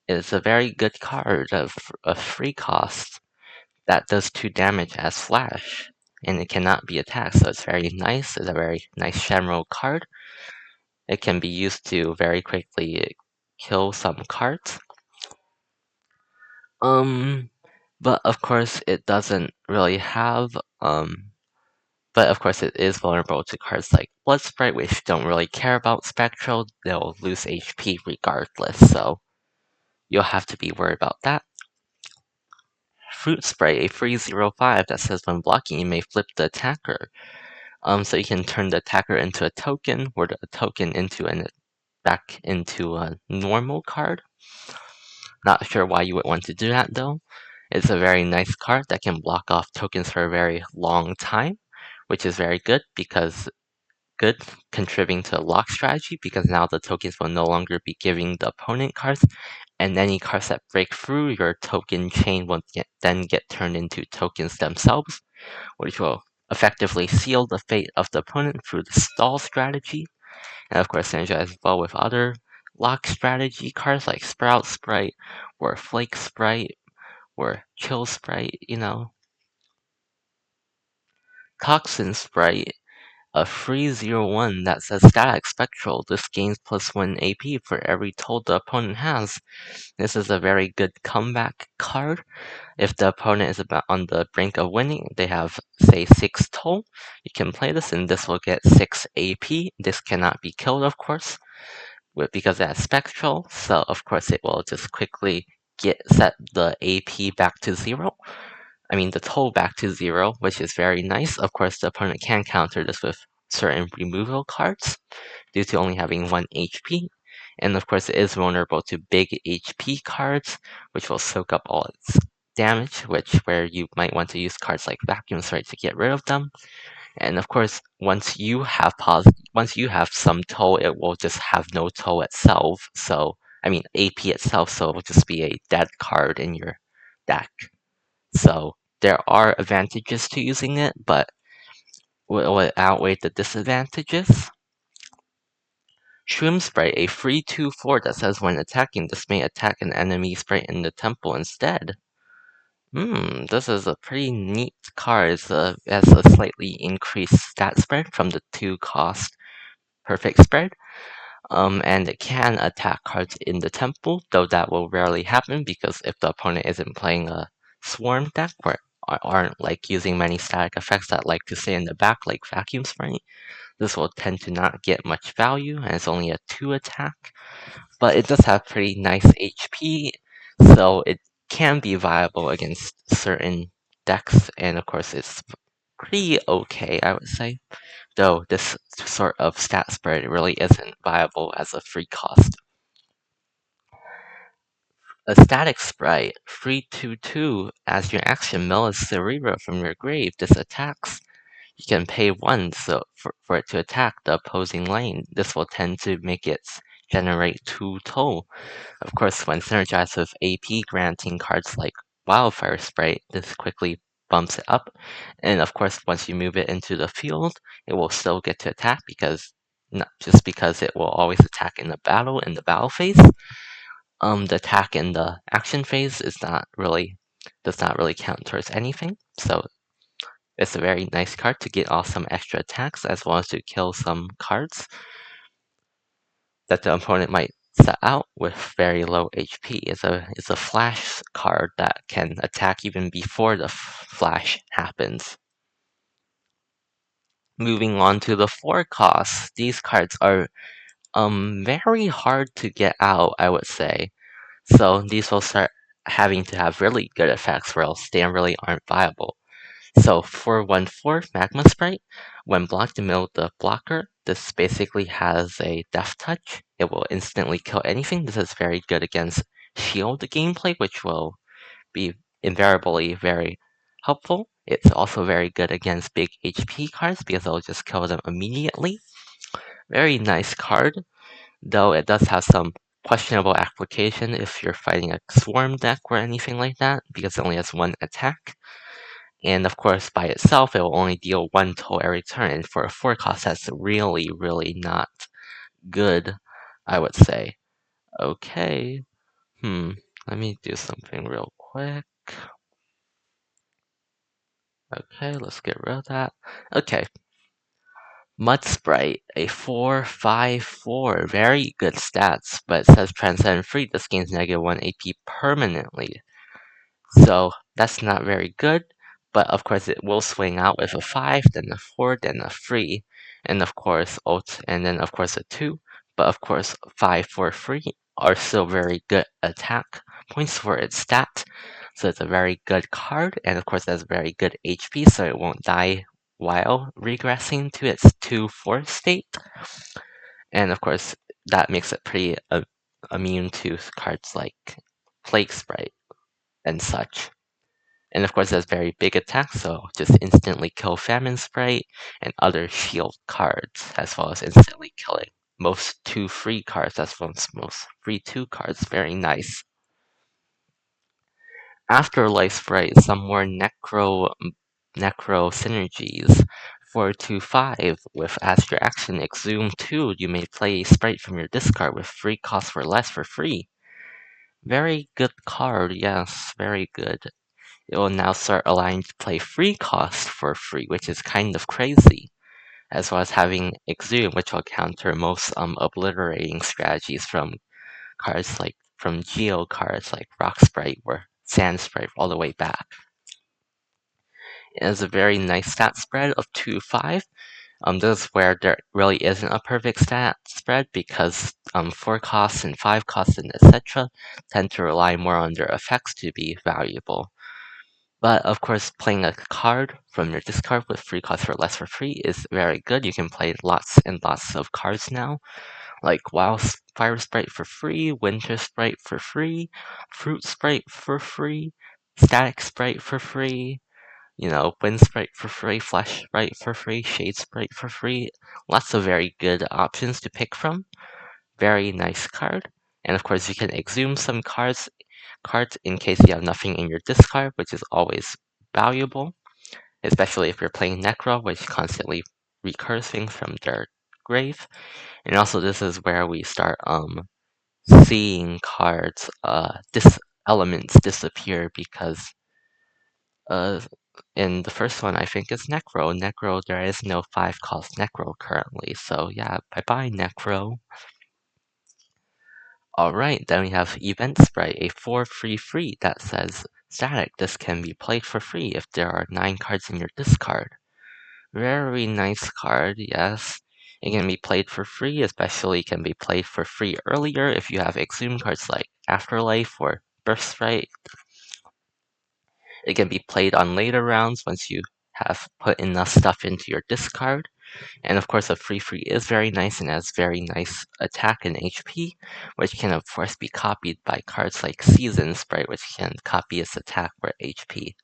Speaker 1: is a very good card of a free cost that does 2 damage as flash, and it cannot be attacked, so it's very nice. It's a very nice Shamrow card. It can be used to very quickly kill some cards. But of course it doesn't really have, but of course it is vulnerable to cards like Blood Sprite, which don't really care about Spectral. They'll lose HP regardless, so you'll have to be worried about that. Fruit Spray, a free 0/5 that says when blocking you may flip the attacker. So you can turn the attacker into a token, or the token into back into a normal card. Not sure why you would want to do that though. It's a very nice card that can block off tokens for a very long time, which is very good, contributing to lock strategy because now the tokens will no longer be giving the opponent cards, and any cards that break through your token chain will then get turned into tokens themselves, which will effectively seal the fate of the opponent through the stall strategy, and of course synergize well with other lock strategy cards like Sprout Sprite or Flake Sprite or Chill Sprite, Toxin Sprite, a free 0/1 that says Static Spectral. This gains +1 AP for every toll the opponent has. This is a very good comeback card. If the opponent is about on the brink of winning, they have, say, 6 toll, you can play this and this will get 6 AP. This cannot be killed, of course, because it has Spectral, so of course it will just quickly set the AP back to 0. I mean the toll back to 0, which is very nice. Of course, the opponent can counter this with certain removal cards due to only having 1 HP. And of course, it is vulnerable to big HP cards, which will soak up all its damage, where you might want to use cards like Vacuum Strike to get rid of them. And of course, once you have some toll, it will just have no toll itself. So, I mean AP itself, so it will just be a dead card in your deck. So there are advantages to using it, but will it outweigh the disadvantages? Shroom Sprite, a free 2/4 that says when attacking, this may attack an enemy sprite in the temple instead. This is a pretty neat card. It has a slightly increased stat spread from the 2 cost perfect spread. And it can attack cards in the temple, though that will rarely happen because if the opponent isn't playing a swarm deck or aren't like using many static effects that like to stay in the back like Vacuum Sprite, this will tend to not get much value and it's only a 2 attack. But it does have pretty nice HP, so it can be viable against certain decks, and of course it's pretty okay, I would say. Though this sort of stat spread really isn't viable as a free cost. A static sprite, free 2/2, as your action mill a Cerebro from your grave. This attacks. You can pay 1 for it to attack the opposing lane. This will tend to make it generate 2 toll. Of course, when synergized with AP granting cards like Wildfire Sprite, this quickly bumps it up. And of course, once you move it into the field, it will still get to attack not just because it will always attack in the battle phase. The attack in the action phase does not really count towards anything. So it's a very nice card to get off some extra attacks as well as to kill some cards that the opponent might set out with very low HP. It's a flash card that can attack even before the flash happens. Moving on to the 4 costs, these cards are very hard to get out, I would say. So these will start having to have really good effects, or else they really aren't viable. So 414 Magma Sprite, when blocked in the middle of the blocker, this basically has a Death Touch. It will instantly kill anything. This is very good against shield gameplay, which will be invariably very helpful. It's also very good against big HP cards because it'll just kill them immediately. Very nice card, though it does have some questionable application if you're fighting a swarm deck or anything like that, because it only has one attack. And of course, by itself, it will only deal one toll every turn. And for a 4 cost, that's really, really not good, I would say. Okay. Let me do something real quick. Okay, let's get rid of that. Okay. Mud Sprite, a 4/5/4. Very good stats, but it says Transcend Free. This gains -1 AP permanently. So that's not very good, but of course it will swing out with a 5, then a 4, then a 3, and of course ult, and then of course a 2. But of course 5 for free are still very good attack points for its stat. So it's a very good card, and of course it has very good HP, so it won't die while regressing to its 2/4 state. And of course that makes it pretty immune to cards like Plague Sprite and such. And of course, it has very big attacks, so just instantly kill Famine Sprite and other shield cards, as well as instantly killing most 2 free cards, as well as most free 2 cards. Very nice. Afterlife Sprite, some more Necro synergies. 4/2/5, with as your action Exhume 2, you may play a sprite from your discard with 3 costs for less for free. Very good card, yes, very good. It will now start allowing you to play free cost for free, which is kind of crazy, as well as having Exhume, which will counter most obliterating strategies from cards like from Geo cards like Rock Sprite or Sand Sprite all the way back. It has a very nice stat spread of 2/5. This is where there really isn't a perfect stat spread because 4 costs and 5 costs and etc. tend to rely more on their effects to be valuable. But of course, playing a card from your discard with 3 costs for less for free is very good. You can play lots and lots of cards now, like Wildfire Sprite for free, Winter Sprite for free, Fruit Sprite for free, Static Sprite for free, Wind Sprite for free, Flash Sprite for free, Shade Sprite for free. Lots of very good options to pick from. Very nice card. And of course, you can exhume some cards in case you have nothing in your discard, which is always valuable, especially if you're playing Necro, which constantly recurs things from their grave. And also, this is where we start seeing cards elements disappear because uh in the first one I think is Necro. Necro, there is no 5 cost Necro currently, so yeah, bye bye Necro. Alright, then we have Event Sprite, a 4/3/3 that says static. This can be played for free if there are 9 cards in your discard. Very nice card, yes. It can be played for free, especially can be played for free earlier if you have Exhume cards like Afterlife or Birthright. It can be played on later rounds once you have put enough stuff into your discard. And of course, a free is very nice and has very nice attack and HP, which can of course be copied by cards like Season Sprite, which can copy its attack or HP.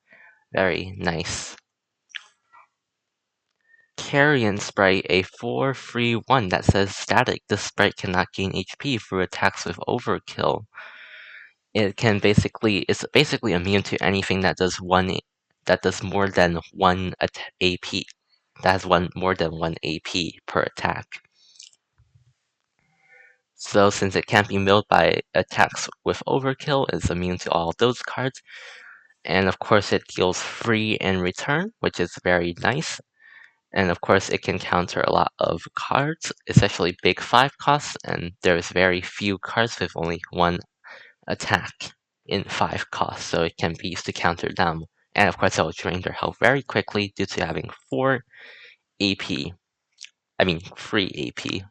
Speaker 1: Very nice. Carrion Sprite, a 4/3/1 that says static. This sprite cannot gain HP through attacks with Overkill. It's basically immune to anything that does more than one AP. That has more than one AP per attack. So since it can't be milled by attacks with Overkill, it's immune to all those cards. And of course it deals free in return, which is very nice. And of course it can counter a lot of cards, especially big 5 costs, and there's very few cards with only one attack in 5 costs, so it can be used to counter them. And of course it will drain their health very quickly due to having 4 AP. I mean free AP.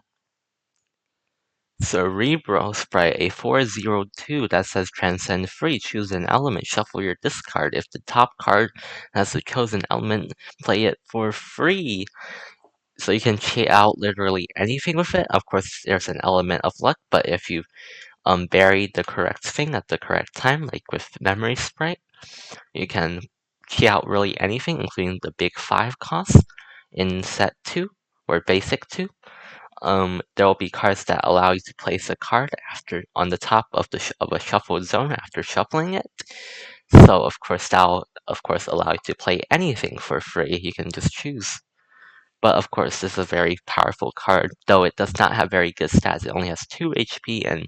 Speaker 1: Cerebral Sprite, a 402 that says Transcend Free. Choose an element, shuffle your discard. If the top card has the chosen element, play it for free. So you can cheat out literally anything with it. Of course, there's an element of luck, but if you buried the correct thing at the correct time, like with Memory Sprite, you can cheat out really anything, including the big 5 cost in set 2 or basic 2. There will be cards that allow you to place a card after on the top of of a shuffled zone after shuffling it. So of course that'll allow you to play anything for free. You can just choose. But of course this is a very powerful card, though it does not have very good stats. It only has 2 HP and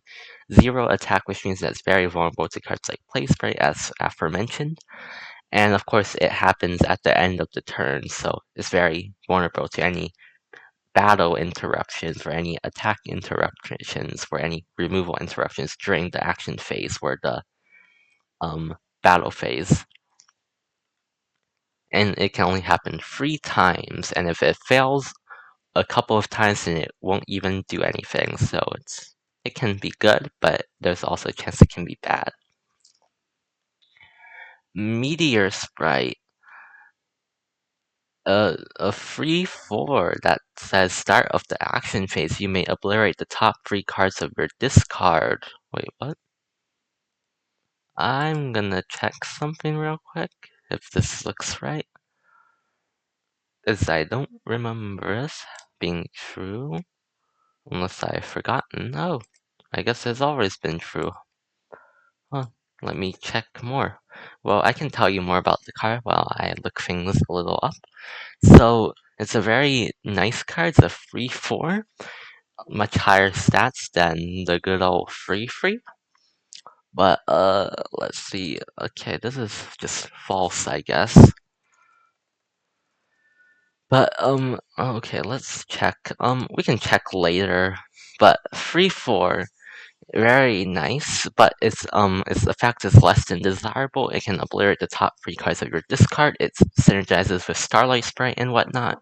Speaker 1: 0 attack, which means that it's very vulnerable to cards like Play Spray, as aforementioned. And of course it happens at the end of the turn, so it's very vulnerable to any battle interruptions or any attack interruptions or any removal interruptions during the action phase or the battle phase. And it can only happen 3 times, and if it fails a couple of times, then it won't even do anything. So it can be good, but there's also a chance it can be bad. Meteor Sprite. A free 4 that says start of the action phase, you may obliterate the top 3 cards of your discard. Wait, what? I'm gonna check something real quick, if this looks right. As I don't remember this being true, unless I've forgotten. Oh, I guess it's always been true. Huh, let me check more. Well, I can tell you more about the card while I look things a little up. So, it's a very nice card. It's a free 4, much higher stats than the good old free. But, let's see. Okay, this is just false, I guess. But, okay, let's check. We can check later. But free 4, very nice, but it's the fact it's less than desirable. It can obliterate the top 3 cards of your discard. It synergizes with Starlight Sprite and whatnot.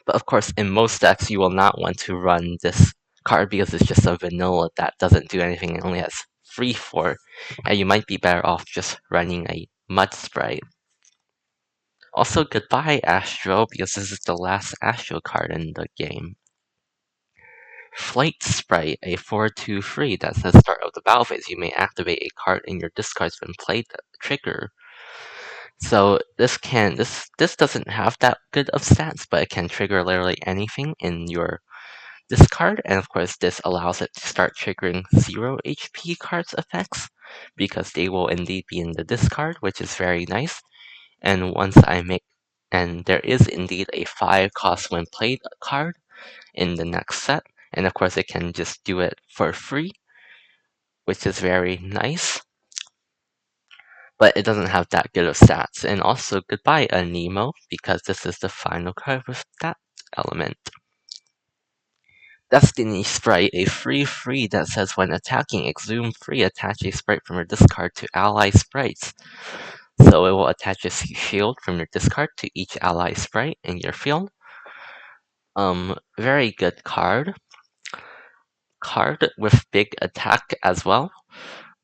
Speaker 1: But of course, in most decks, you will not want to run this card because it's just a vanilla that doesn't do anything and only has free 4. And you might be better off just running a Mud Sprite. Also, goodbye Astro, because this is the last Astro card in the game. Flight Sprite, a 4/2 free that says start of the battle phase. You may activate a card in your discards when played trigger. So this doesn't have that good of stats, but it can trigger literally anything in your discard, and of course this allows it to start triggering 0 HP cards effects, because they will indeed be in the discard, which is very nice. And there is indeed a 5 cost when played card in the next set, and of course it can just do it for free, which is very nice. But it doesn't have that good of stats. And also goodbye Anemo, because this is the final card with that element. Destiny Sprite, a free that says when attacking, exhume free, attach a sprite from your discard to ally sprites. So it will attach a shield from your discard to each ally sprite in your field. Very good card. Card with big attack as well.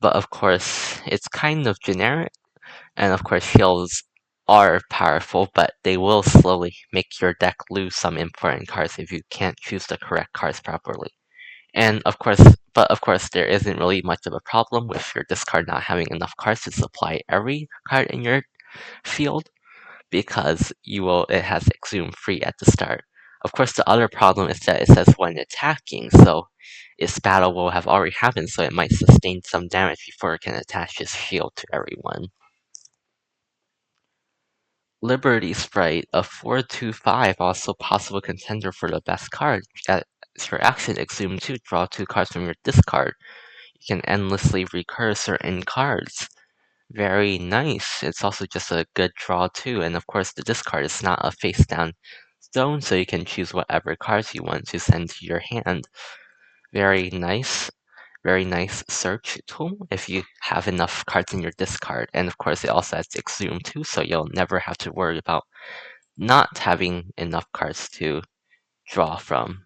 Speaker 1: But of course, it's kind of generic. And of course, shields are powerful, but they will slowly make your deck lose some important cards if you can't choose the correct cards properly. And of course, there isn't really much of a problem with your discard not having enough cards to supply every card in your field, because it has Exhume free at the start. Of course, the other problem is that it says when attacking, so its battle will have already happened, so it might sustain some damage before it can attach its shield to everyone. Liberty Sprite, a 4/2/5, also possible contender for the best card. At your action, Exhume 2, draw 2 cards from your discard. You can endlessly recur certain cards. Very nice. It's also just a good draw too, and of course the discard is not a face down zone, so you can choose whatever cards you want to send to your hand. Very nice. Very nice search tool if you have enough cards in your discard. And of course it also has Exhume too, so you'll never have to worry about not having enough cards to draw from.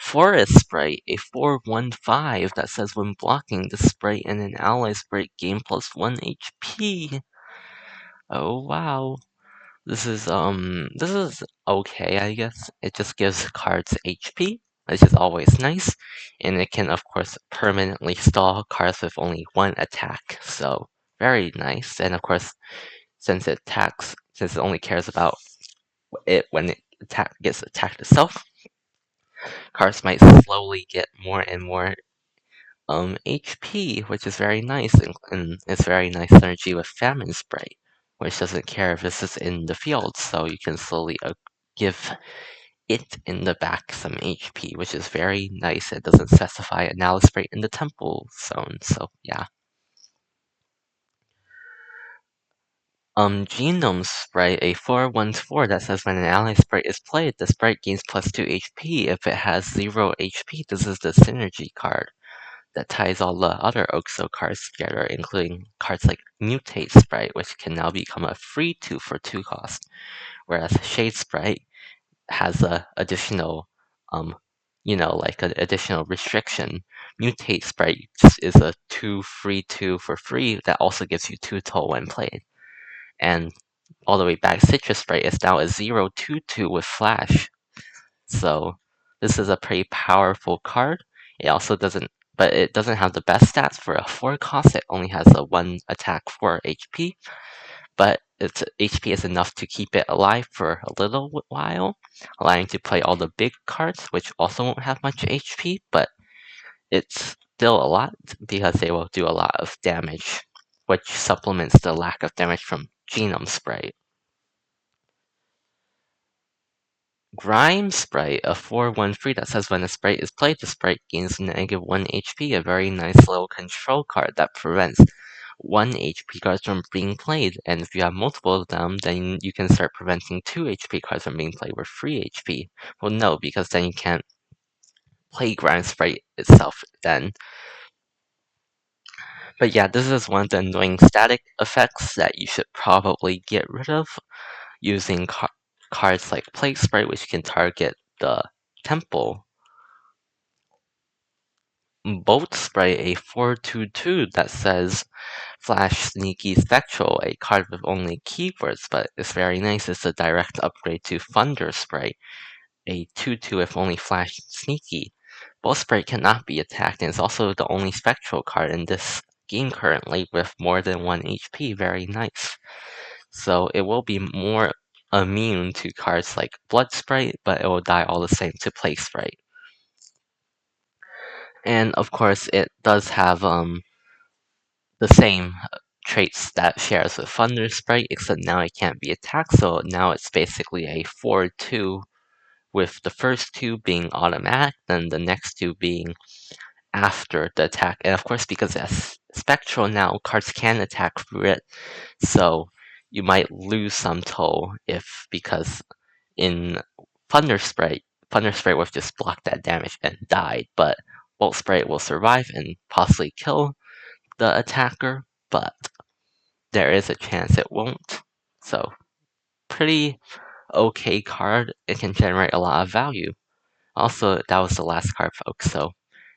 Speaker 1: Forest Sprite, a 4/1/5 that says when blocking, the sprite and an ally sprite gain +1 HP. Oh wow. This is okay, I guess. It just gives cards HP, which is always nice, and it can of course permanently stall cards with only one attack. So very nice. And of course, since it only cares about it when it gets attacked itself, cards might slowly get more and more HP, which is very nice, and it's very nice synergy with Famine Spray, which doesn't care if this is in the field, so you can slowly give it in the back some HP, which is very nice. It doesn't specify a Now Spray in the Temple Zone, so yeah. Genome Sprite, a 4/1/4 that says when an ally sprite is played, the sprite gains +2 HP. If it has 0 HP, this is the synergy card that ties all the other Oxo cards together, including cards like Mutate Sprite, which can now become a free 2 for 2 cost, whereas Shade Sprite has a additional, like an additional restriction. Mutate Sprite is a 2 free 2 for free that also gives you 2 toll when played. And all the way back, Citrus Sprite is now a 0/2/2 with Flash. So this is a pretty powerful card. But it doesn't have the best stats for a 4 cost. It only has a 1 attack 4 HP, but its HP is enough to keep it alive for a little while, allowing to play all the big cards, which also won't have much HP, but it's still a lot because they will do a lot of damage, which supplements the lack of damage from Genome Sprite. Grime Sprite, a 4/1 that says when a sprite is played, the sprite gains -1 HP, a very nice little control card that prevents 1 HP cards from being played. And if you have multiple of them, then you can start preventing 2 HP cards from being played with 3 HP. Well, no, because then you can't play Grime Sprite itself then. But yeah, this is one of the annoying static effects that you should probably get rid of using cards like Plague Sprite, which can target the temple. Bolt Sprite, a 4/2/2 that says Flash Sneaky Spectral, a card with only keywords, but it's very nice. It's a direct upgrade to Thunder Sprite, a 2/2 with only Flash Sneaky. Bolt Sprite cannot be attacked, and it's also the only Spectral card in this game currently with more than 1 HP. Very nice. So it will be more immune to cards like Blood Sprite, but it will die all the same to Plague Sprite. And of course, it does have the same traits that shares with Thunder Sprite, except now it can't be attacked, so now it's basically a 4/2, with the first 2 being automatic, then the next 2 being after the attack. And of course, because it's Spectral now, cards can attack through it, so you might lose some toll because in Thunder Sprite would just block that damage and died, but Bolt Sprite will survive and possibly kill the attacker, but there is a chance it won't. So, pretty okay card. It can generate a lot of value. Also, that was the last card, folks.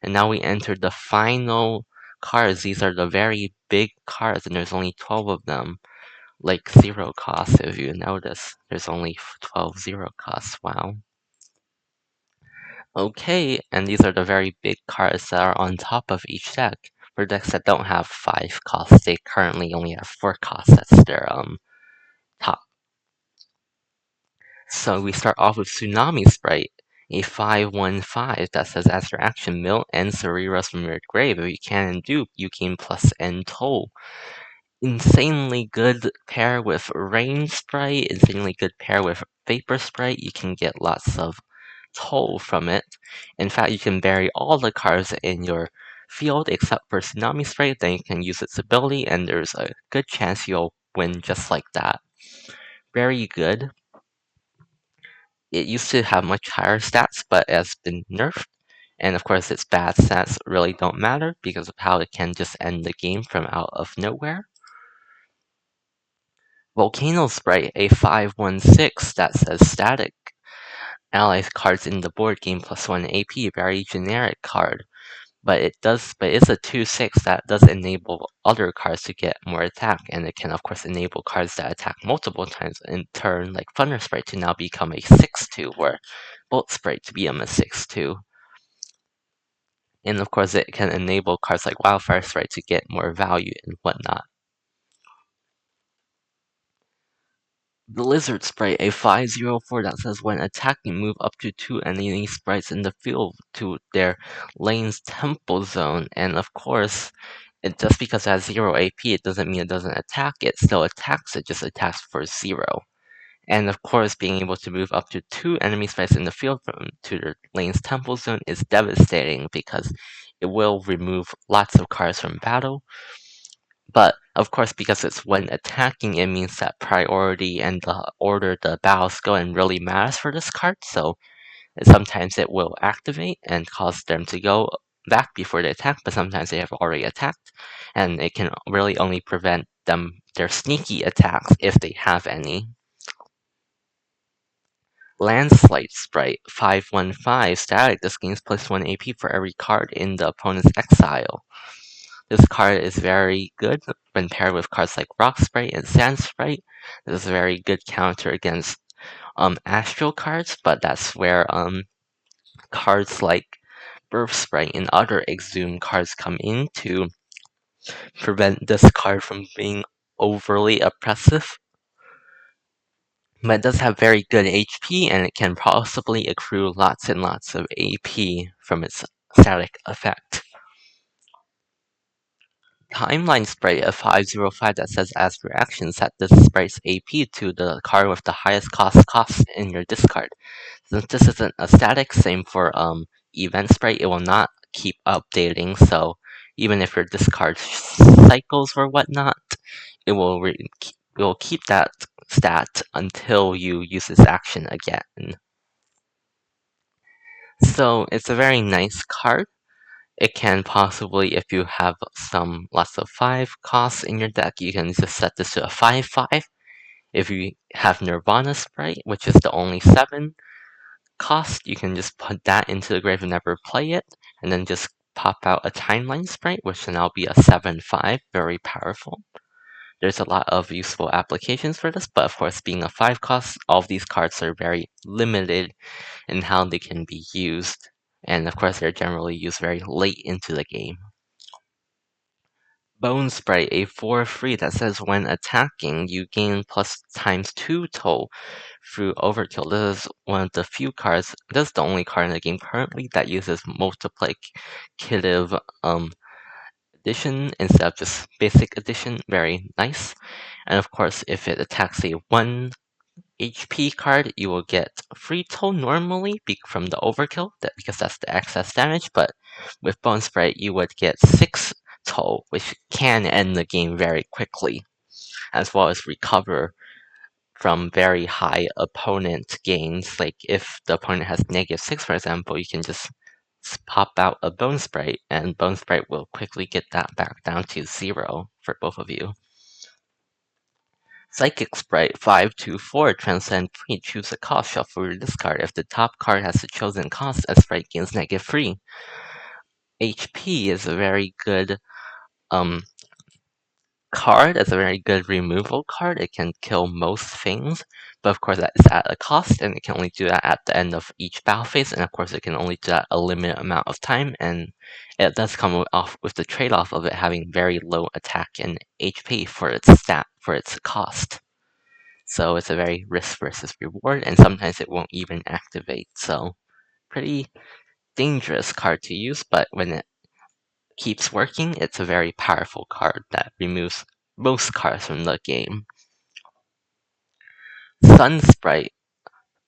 Speaker 1: And now we enter the final cards. These are the very big cards, and there's only 12 of them. Like 0 cost, if you notice. There's only 12 0 costs. Wow. Okay, and these are the very big cards that are on top of each deck. For decks that don't have 5 costs, they currently only have 4 costs. That's their top. So we start off with Tsunami Sprite, a 5/1/5 that says after action, mill and Cereros from your grave. If you can and dupe, you gain +N toll. Insanely good pair with Rain Sprite, insanely good pair with Vapor Sprite. You can get lots of toll from it. In fact, you can bury all the cards in your field except for Tsunami Sprite, then you can use its ability, and there's a good chance you'll win just like that. Very good. It used to have much higher stats, but it has been nerfed. And of course, its bad stats really don't matter because of how it can just end the game from out of nowhere. Volcano Sprite, a 5/1/6 that says static. ally cards in the board gain +1 AP, very generic card. But it's a 2/6 that does enable other cards to get more attack, and it can of course enable cards that attack multiple times in turn, like Thunder Sprite to now become a 6/2, or Bolt Sprite to become a 6/2. And of course it can enable cards like Wildfire Sprite to get more value and whatnot. The Lizard Sprite, a 5/04 that says when attacking, move up to 2 enemy sprites in the field to their lane's temple zone. And of course, just because it has 0 AP, it doesn't mean it doesn't attack. It still attacks, it just attacks for 0. And of course, being able to move up to 2 enemy sprites in the field to their lane's temple zone is devastating because it will remove lots of cards from battle. But of course, because it's when attacking, it means that priority and the order the battles go in really matters for this card. So sometimes it will activate and cause them to go back before they attack, but sometimes they have already attacked, and it can really only prevent their sneaky attacks if they have any. Landslide Sprite 5/15 static. This gains +1 AP for every card in the opponent's exile. This card is very good when paired with cards like Rock Sprite and Sand Sprite. This is a very good counter against Astral cards, but that's where cards like Birth Sprite and other Exhume cards come in to prevent this card from being overly oppressive. But it does have very good HP, and it can possibly accrue lots and lots of AP from its static effect. Timeline Sprite, a 5/05 that says as reaction, set this sprite's AP to the card with the highest cost in your discard. Since this isn't a static, same for Event Sprite, it will not keep updating, so even if your discard cycles or whatnot, it will keep that stat until you use this action again. So it's a very nice card. It can possibly, if you have lots of 5 costs in your deck, you can just set this to a 5/5. If you have Nirvana Sprite, which is the only 7 cost, you can just put that into the grave and never play it, and then just pop out a Timeline Sprite, which will now be a 7/5, very powerful. There's a lot of useful applications for this, but of course, being a 5 cost, all of these cards are very limited in how they can be used. And of course, they're generally used very late into the game. Bone Sprite, a 4/3 that says when attacking, you gain +2 toll through Overkill. This is one of the few cards, this is the only card in the game currently that uses multiplicative addition instead of just basic addition. Very nice. And of course, if it attacks a 1 HP card, you will get 3 toll normally from the Overkill, because that's the excess damage, but with Bone Sprite, you would get 6 toll, which can end the game very quickly, as well as recover from very high opponent gains. Like if the opponent has -6, for example, you can just pop out a Bone Sprite, and Bone Sprite will quickly get that back down to 0 for both of you. Psychic Sprite 5/24 Transcend 3. Choose a cost, shuffle your discard. If the top card has the chosen cost, a sprite gains -3. HP is a very good um, card. It's a very good removal card. It can kill most things, but of course that is at a cost, and it can only do that at the end of each battle phase, and of course it can only do that a limited amount of time, and it does come off with the trade-off of it having very low attack and HP for its cost. So it's a very risk versus reward, and sometimes it won't even activate. So pretty dangerous card to use, but when it keeps working, it's a very powerful card that removes most cards from the game. Sun Sprite,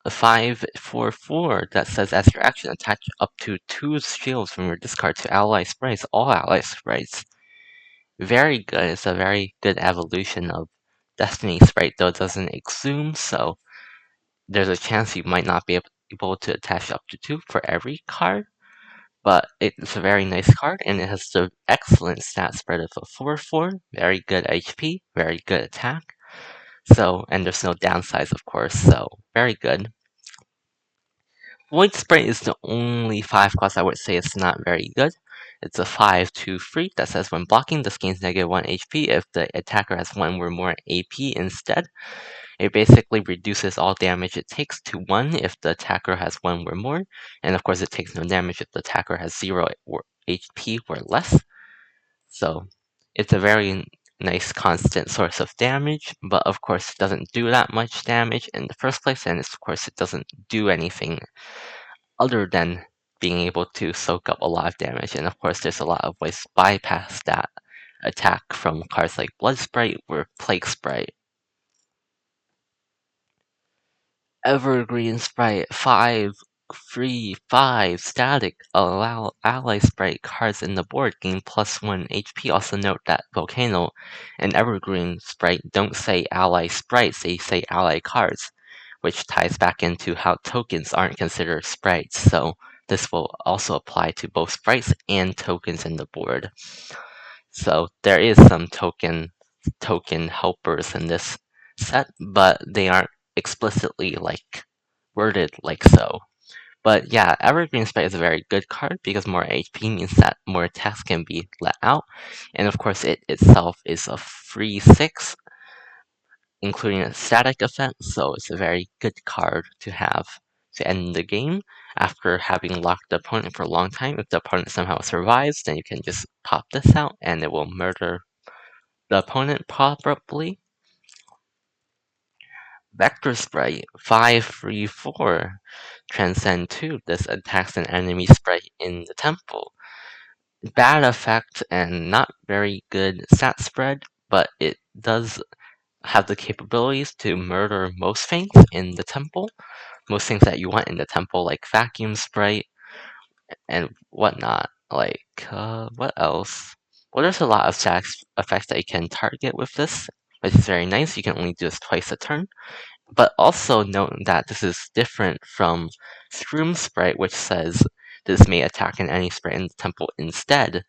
Speaker 1: a 5/4 that says as your action, attach up to 2 shields from your discard to ally sprites, all ally sprites. Very good. It's a very good evolution of Destiny Sprite, though it doesn't exhume, so there's a chance you might not be able to attach up to 2 for every card, but it's a very nice card, and it has the excellent stat spread of a 4/4, very good HP, very good attack. So, and there's no downsides, of course, so very good. Void Sprite is the only 5 cost I would say it's not very good. It's a 5/2 that says when blocking, this gains -1 HP if the attacker has 1 or more AP instead. It basically reduces all damage it takes to 1 if the attacker has 1 or more, and of course it takes no damage if the attacker has 0 or HP or less. So it's a very nice constant source of damage, but of course it doesn't do that much damage in the first place, and of course it doesn't do anything other than being able to soak up a lot of damage. And of course there's a lot of ways to bypass that attack from cards like Blood Sprite or Plague Sprite. Evergreen Sprite 5 free 5 static allow ally sprite cards in the board gain +1 HP. Also note that Volcano and Evergreen Sprite don't say ally sprites, they say ally cards, which ties back into how tokens aren't considered sprites. So this will also apply to both sprites and tokens in the board. So there is some token helpers in this set, but they aren't explicitly like worded like so. But yeah, Evergreen Sprite is a very good card because more HP means that more attacks can be let out. And of course it itself is a free 6, including a static effect, so it's a very good card to have to end the game. After having locked the opponent for a long time, if the opponent somehow survives, then you can just pop this out and it will murder the opponent probably. Vector Sprite 5/4 Transcend 2. This attacks an enemy sprite in the temple. Bad effect and not very good stat spread, but it does have the capabilities to murder most things in the temple. Most things that you want in the temple, like Vacuum Sprite and whatnot. What else? Well, there's a lot of stat effects that you can target with this, which is very nice. You can only do this twice a turn. But also note that this is different from Shroom Sprite, which says this may attack an enemy sprite in the temple instead.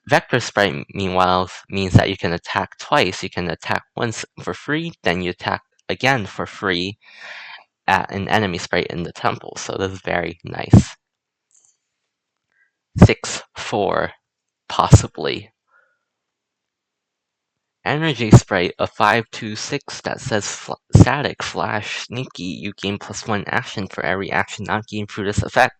Speaker 1: Vector Sprite, meanwhile, means that you can attack twice. You can attack once for free, then you attack again for free at an enemy sprite in the temple. So this is very nice. 6/4, possibly. Energy Sprite, a 5/6 that says static, flash, sneaky. You gain +1 action for every action not gained through this effect.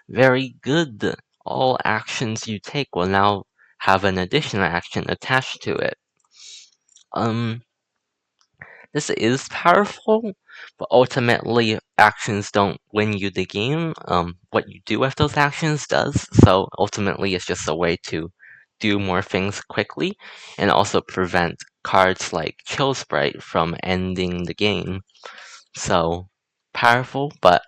Speaker 1: Very good. All actions you take will now have an additional action attached to it. This is powerful, but ultimately actions don't win you the game. What you do with those actions does. So ultimately it's just a way to do more things quickly and also prevent cards like Chill Sprite from ending the game. So powerful, but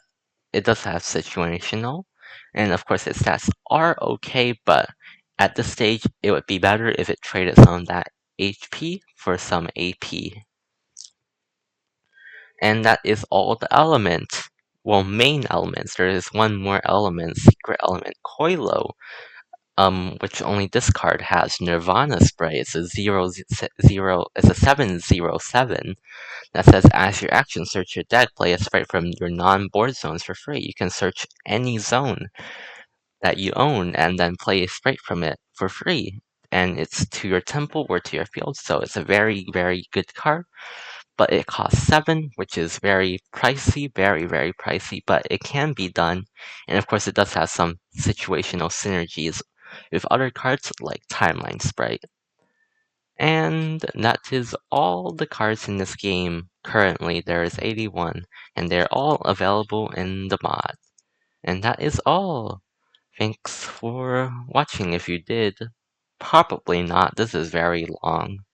Speaker 1: it does have situational. And of course its stats are okay, but at this stage it would be better if it traded some of that HP for some AP. And that is all the elements. Well, main elements. There is one more element, secret element, Koilo, which only this card has. Nirvana Spray. It's a 7/7 that says as your action, search your deck, play a sprite from your non-board zones for free. You can search any zone that you own and then play a sprite from it for free. And it's to your temple or to your field, so it's a very, very good card. But it costs 7, which is very pricey, very, very pricey, but it can be done. And of course, it does have some situational synergies with other cards like Timeline Sprite. And that is all the cards in this game. Currently, there is 81, and they're all available in the mod. And that is all. Thanks for watching if you did. Probably not, this is very long.